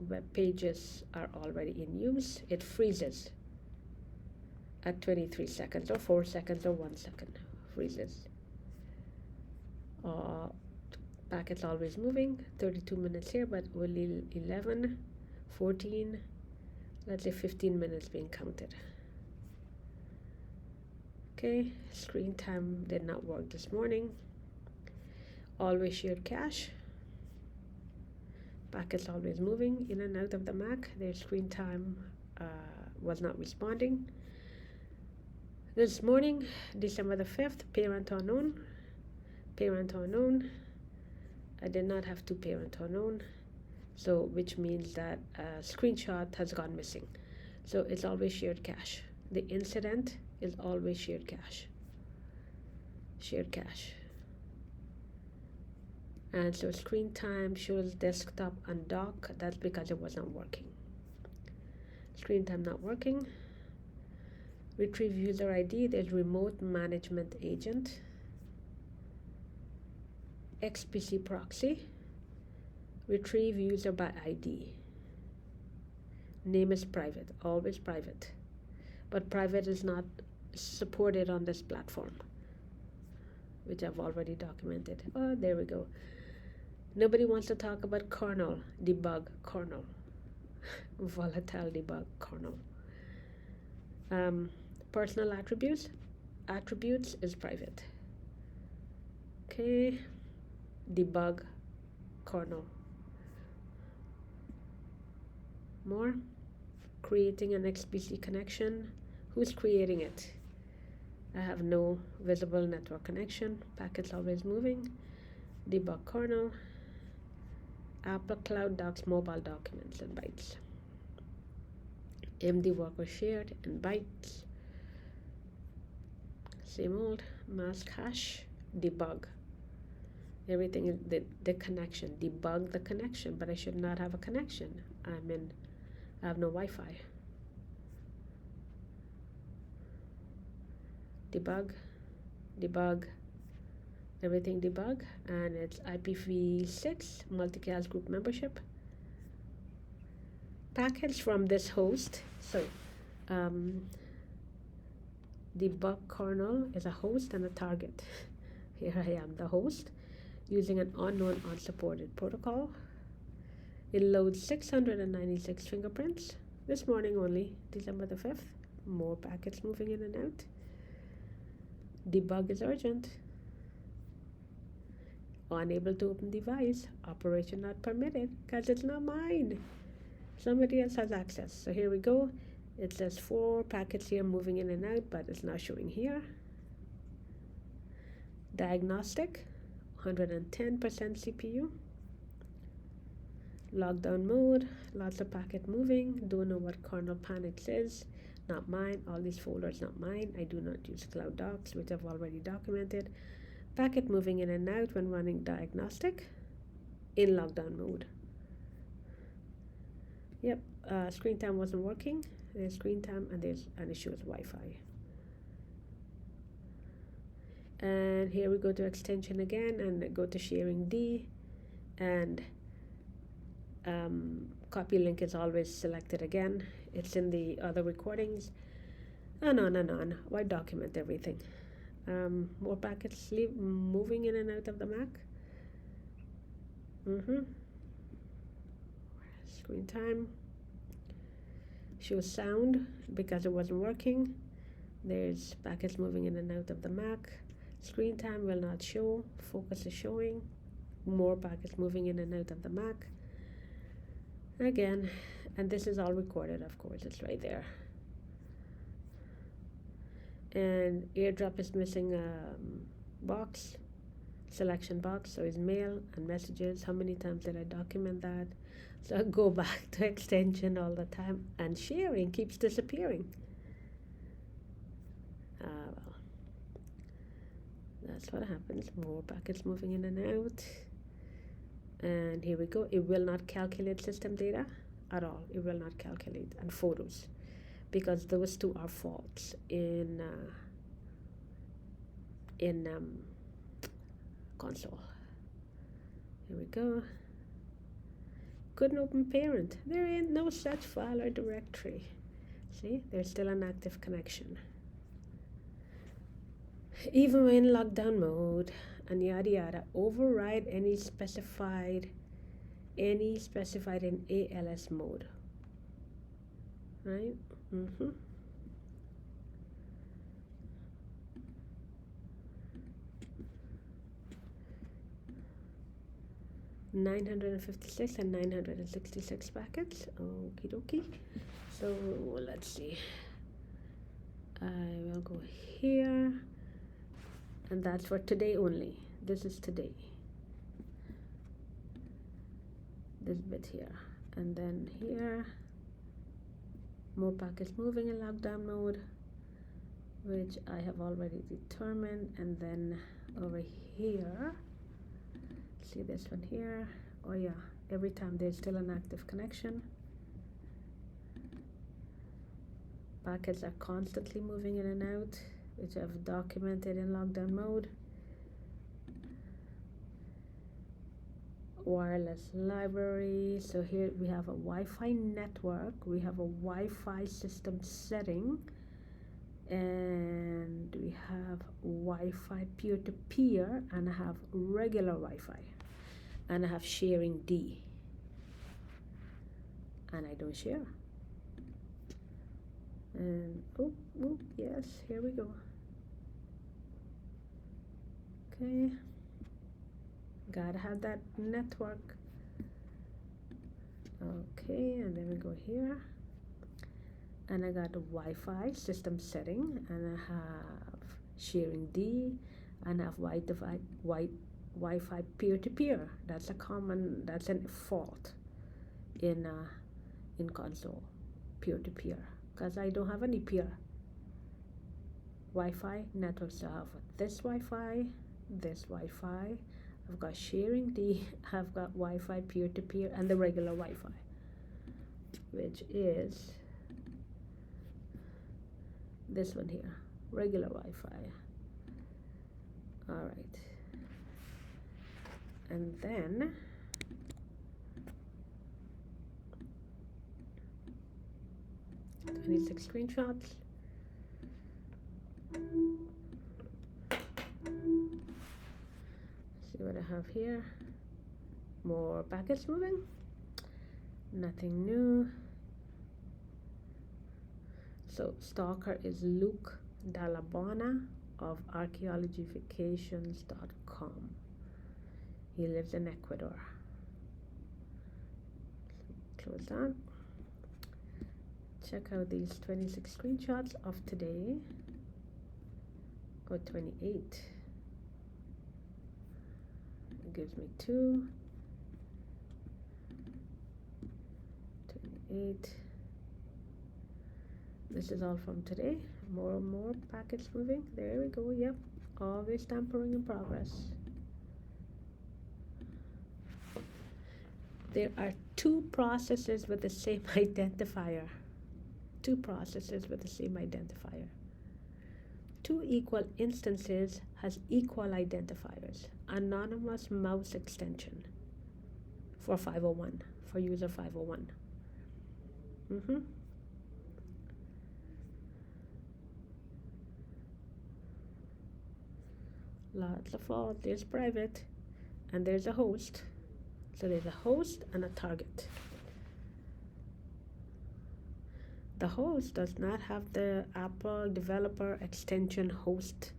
web pages are already in use. It freezes at 23 seconds or 4 seconds or 1 second. Freezes. Packets always moving. 32 minutes here, but only 11, 14, let's say 15 minutes being counted. Okay, screen time did not work this morning. Always shared cache. Packets always moving in and out of the Mac. Their screen time was not responding. This morning, December the 5th, parent unknown. Parent unknown. I did not have to parent unknown, so which means that a screenshot has gone missing. So it's always shared cache. The incident is always shared cache. Shared cache. And so screen time shows desktop and dock. That's because it wasn't working. Screen time not working. Retrieve user ID, there's remote management agent, XPC proxy, retrieve user by ID. Name is private, always private, but private is not supported on this platform, which I've already documented. Oh, there we go. Nobody wants to talk about kernel, debug kernel, volatile debug kernel. Personal attributes is private. Okay, debug kernel. More, creating an XPC connection. Who's creating it? I have no visible network connection. Packets always moving. Debug kernel. Apple Cloud Docs mobile documents in bytes. MD worker shared in bytes. Same old. Mask hash. Debug. Everything is the connection. Debug the connection, but I should not have a connection. I have no Wi-Fi. Debug, everything debug, and it's IPv6 multicast group membership. Packets from this host. So debug kernel is a host and a target. Here I am, the host, using an unknown unsupported protocol. It loads 696 fingerprints. This morning only, December the 5th. More packets moving in and out. Debug is urgent. Unable to open device. Operation not permitted because it's not mine. Somebody else has access. So here we go. It says 4 packets here moving in and out, but it's not showing here. Diagnostic, 110% CPU. Lockdown mode, lots of packet moving. Don't know what kernel panics is. Not mine. All these folders not mine. I do not use Cloud Docs, which I've already documented. Packet moving in and out when running diagnostic. In lockdown mode. Yep, screen time wasn't working. There's screen time and there's an issue with Wi-Fi. And here we go to extension again and go to sharing D, and copy link is always selected again. It's in the other recordings, and on and on. Why document everything? More packets moving in and out of the Mac. Screen time. Show sound because it wasn't working. There's packets moving in and out of the Mac. Screen time will not show. Focus is showing. More packets moving in and out of the Mac. Again, and this is all recorded, of course, it's right there. And airdrop is missing a box, selection box, so is mail and messages. How many times did I document that? So I go back to extension all the time, and sharing keeps disappearing. Well, that's what happens. More packets moving in and out. And here we go. It will not calculate system data at all. It will not calculate. And photos, because those two are false in console. Here we go. Couldn't open parent. There ain't no such file or directory. See, there's still an active connection. Even when lockdown mode and yada yada, override any specified in ALS mode. Right? 956 and 966 packets. Okie dokie. So let's see. I will go here, and that's for today only. This is today. This bit here, and then here. More packets moving in lockdown mode, which I have already determined, and then over here. See this one here. Oh yeah, every time there's still an active connection. packets are constantly moving in and out, which I've documented in lockdown mode. Wireless library. So here we have a Wi-Fi network, we have a Wi-Fi system setting, and we have Wi-Fi peer-to-peer, and I have regular Wi-Fi, and I have sharing D, and I don't share. And oh, yes, here we go. Okay, gotta have that network. Okay, and then we go here, and I got the Wi-Fi system setting, and I have sharing D, and I have Wi-Fi peer-to-peer. That's a default in console, peer-to-peer, because I don't have any peer. Wi-Fi network, so I have this Wi-Fi, I've got sharing D, I've got Wi-Fi peer-to-peer, and the regular Wi-Fi, which is this one here, regular Wi-Fi. All right, and then I need 6 screenshots. See what I have here. More packets moving. Nothing new. So Stalker is Luke Dalabona of archaeologyvacations.com. He lives in Ecuador. Close that. Check out these 26 screenshots of today, or 28. It gives me 2, 28. This is all from today. More and more packets moving. There we go. Yep, always tampering in progress. There are 2 processes with the same identifier. 2 processes with the same identifier. 2 equal instances has equal identifiers. Anonymous mouse extension for 501, for user 501. Lots of fault. There's private, and there's a host. So there's a host and a target. The host does not have the Apple developer extension host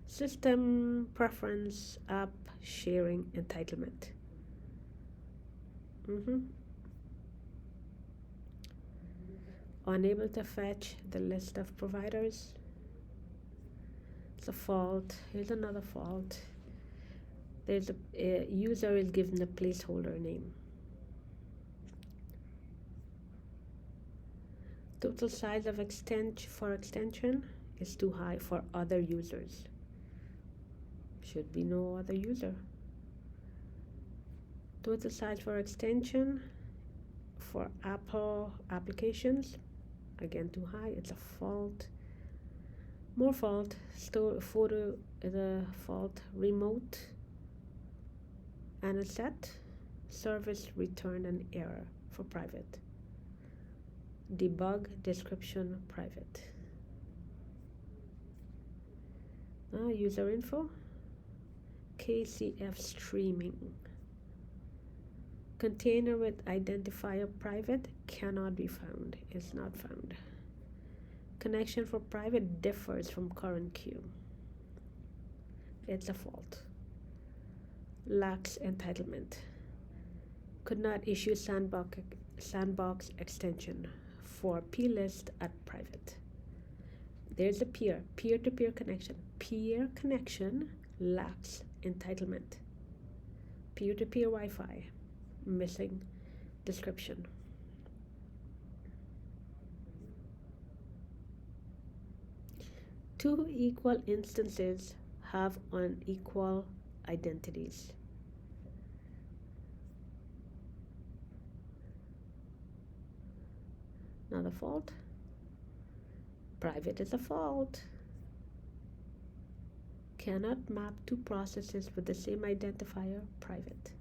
system preference app sharing entitlement. Unable to fetch the list of providers. It's a fault. Here's another fault. There's a user is given a placeholder name. Total size of extension is too high for other users. Should be no other user. Total size for extension for Apple applications, again too high. It's a fault. More fault. Store photo is a fault. Remote and a set. Service return an error for private. Debug description private. User info. KCF streaming. Container with identifier private cannot be found. It's not found. Connection for private differs from current queue. It's a fault. Lacks entitlement. Could not issue sandbox extension for plist at private. There's a peer-to-peer connection. Peer connection lacks entitlement. Peer-to-peer Wi-Fi, missing description. Two equal instances have unequal identities. Another fault. Private is a fault. Cannot map two processes with the same identifier. Private.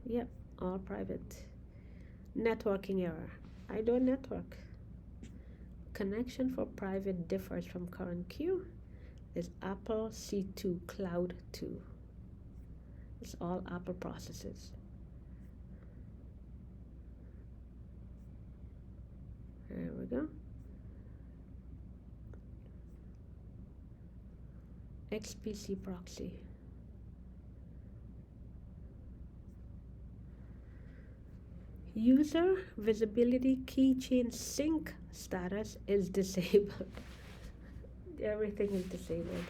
Yep, all private. Networking error. I don't network. Connection for private differs from current queue. Is Apple C2 Cloud 2. It's all Apple processes. There we go. XPC proxy. User visibility keychain sync status is disabled. Everything is disabled.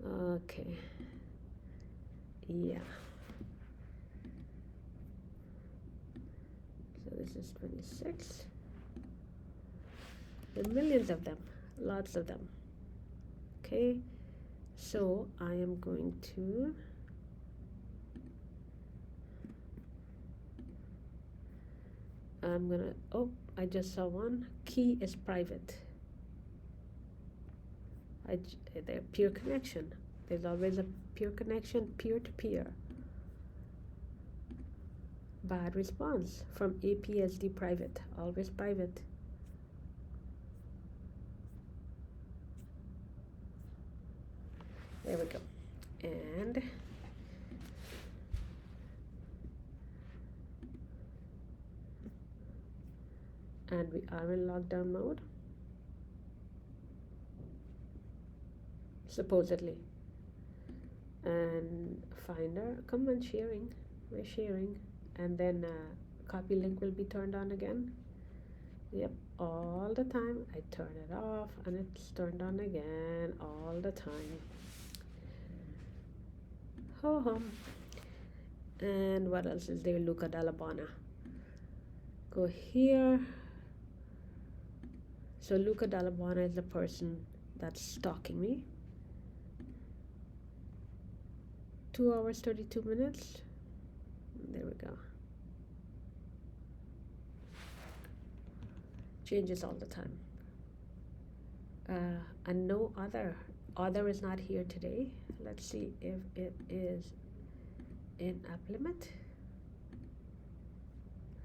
Okay. Yeah. So this is 26. There are millions of them, lots of them. Okay. So I am going to oh, I just saw one. Key is private. They're peer connection. There's always a peer connection, peer-to-peer. Bad response from APSD private, always private. There we go. And we are in lockdown mode. Supposedly. And Finder, come on, sharing. We're sharing. And then copy link will be turned on again. Yep, all the time. I turn it off and it's turned on again all the time. Ho hum. And what else is there? Luca Dallabana. Go here. So Luca Dallabana is the person that's stalking me. 2 hours 32 minutes. There we go. Changes all the time. And no other. Other is not here today. Let's see if it is in app limit.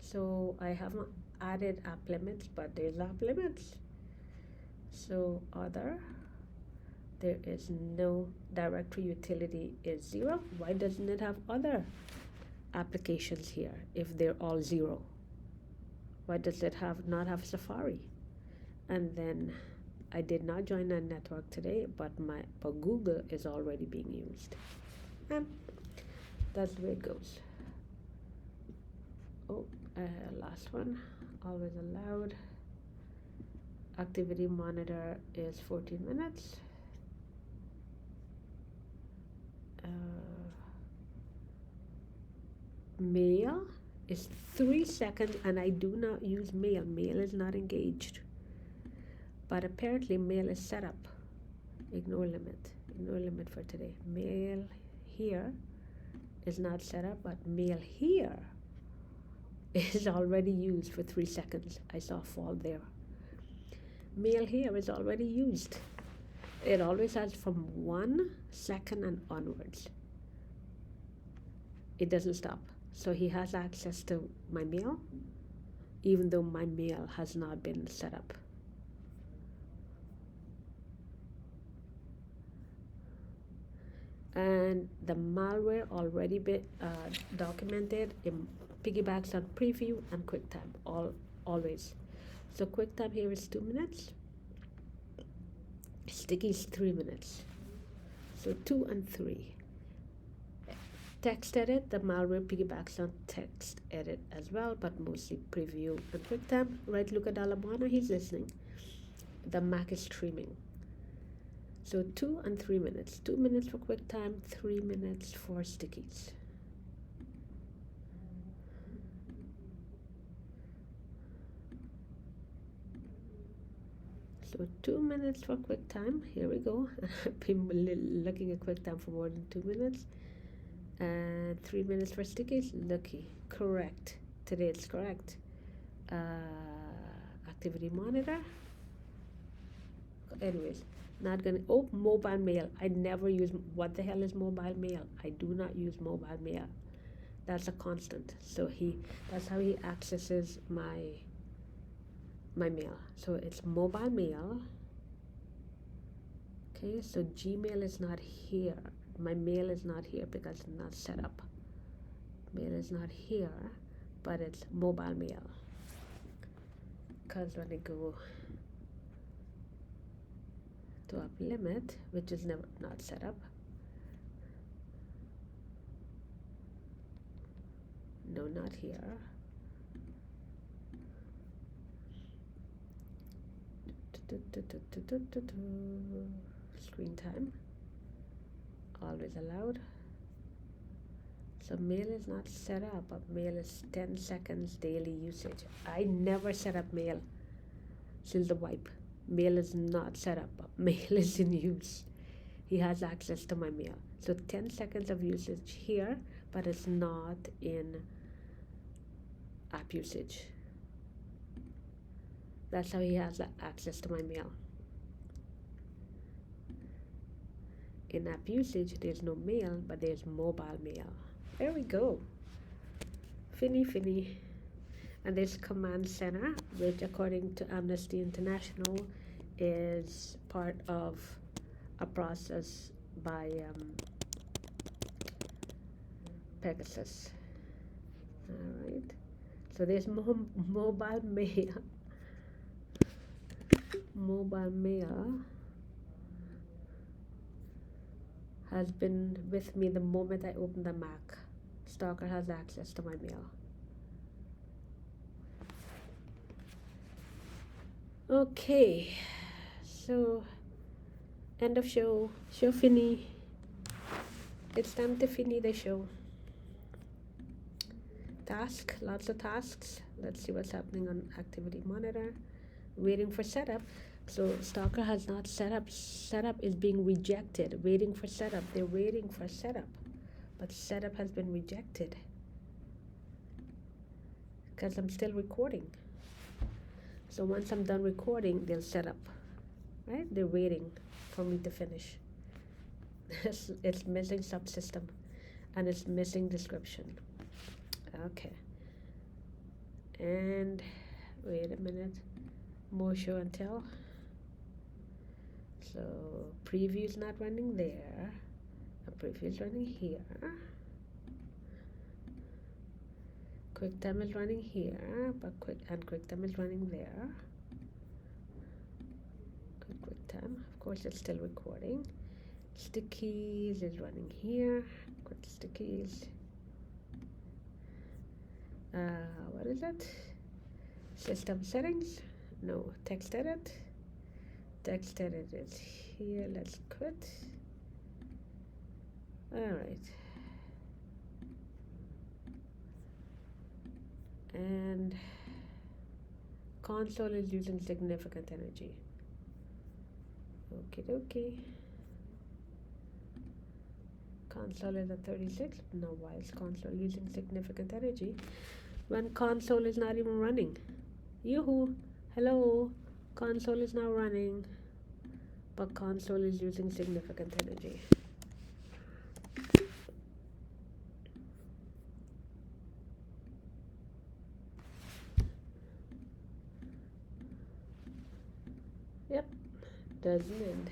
So I haven't added app limits, but there's app limits. So other, there is no directory utility is 0. Why doesn't it have other applications here if they're all 0? Why does it not have Safari? And then I did not join a network today, but Google is already being used. And that's the way it goes. Oh, last one, always allowed. Activity monitor is 14 minutes. Mail is 3 seconds, and I do not use mail. Mail is not engaged. But apparently mail is set up. Ignore limit. Ignore limit for today. Mail here is not set up, but mail here is already used for 3 seconds. I saw a fault there. Mail here is already used. It always has from 1 second and onwards. It doesn't stop. So he has access to my mail, even though my mail has not been set up. And the malware already been documented. It piggybacks on preview and QuickTime, always. So QuickTime here is 2 minutes. Sticky is 3 minutes. So 2 and 3. Text edit, the malware piggybacks on text edit as well, but mostly preview and QuickTime. Right, look at Alabama, he's listening. The Mac is streaming. So 2 and 3 minutes. 2 minutes for QuickTime, 3 minutes for stickies. So 2 minutes for QuickTime. Here we go. I've been looking at QuickTime for more than 2 minutes. And 3 minutes for stickies. Lucky. Correct. Today it's correct. activity monitor. Anyways, not gonna, oh, mobile mail. I never use, what the hell is mobile mail? I do not use mobile mail. That's a constant. So that's how he accesses my mail. So it's mobile mail. Okay, so Gmail is not here. My mail is not here because it's not set up. Mail is not here, but it's mobile mail. Because when I go to up limit, which is not set up, no, not here. Screen time, always allowed. So mail is not set up, but mail is 10 seconds daily usage. I never set up mail since the wipe. Mail is not set up, but mail is in use. He has access to my mail. So 10 seconds of usage here, but it's not in app usage. That's how he has access to my mail. In app usage, there's no mail, but there's mobile mail. There we go. Finny. And this command center, which according to Amnesty International is part of a process by Pegasus. All right. So there's mobile mail. Mobile mail has been with me the moment I open the Mac. Stalker has access to my mail. Okay, so end of show. Show fini. It's time to finish the show. Task, lots of tasks. Let's see what's happening on activity monitor. Waiting for setup. So Stalker has not set up. Setup is being rejected. Waiting for setup. They're waiting for setup, but setup has been rejected because I'm still recording. So once I'm done recording, they'll set up. Right? They're waiting for me to finish. It's missing subsystem, and it's missing description. Okay. And wait a minute. More show and tell. So preview is not running there. A preview is running here. QuickTime is running here, but QuickTime is running there. QuickTime, of course, it's still recording. Stickies is running here. Quick stickies. What is that? System settings. No, text edit. Text edit is here. Let's quit. All right. And console is using significant energy. Okie dokie. Console is at 36. Now why is console using significant energy when console is not even running? Yoo-hoo! Hello! Console is now running, but console is using significant energy. Yep, doesn't end.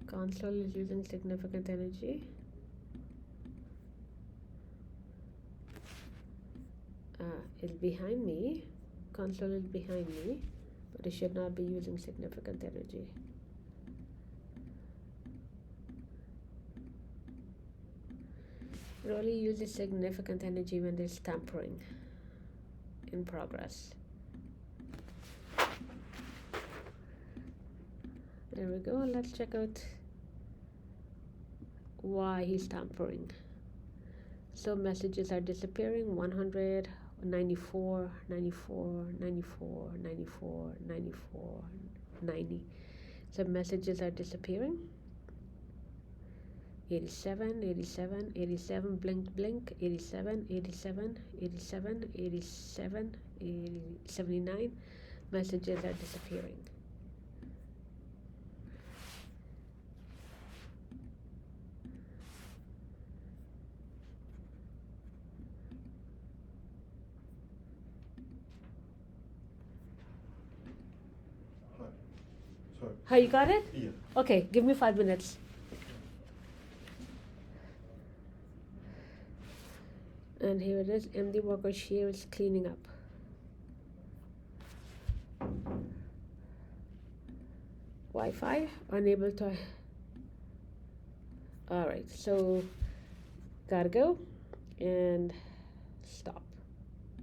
Console is using significant energy. It's behind me. Console is behind me, but it should not be using significant energy. It only uses significant energy when there's tampering in progress. There we go. Let's check out why he's tampering. So messages are disappearing. 100, 94, 94, 94, 94, 94, 90. So messages are disappearing. 87, 87, 87, blink, blink, 87, 87, 87, 87, 79. messages are disappearing. Sorry. How, you got it? Yeah. Okay, give me 5 minutes. And here it is, MD worker share is cleaning up. Wi-Fi, unable to. All right, so gotta go and stop.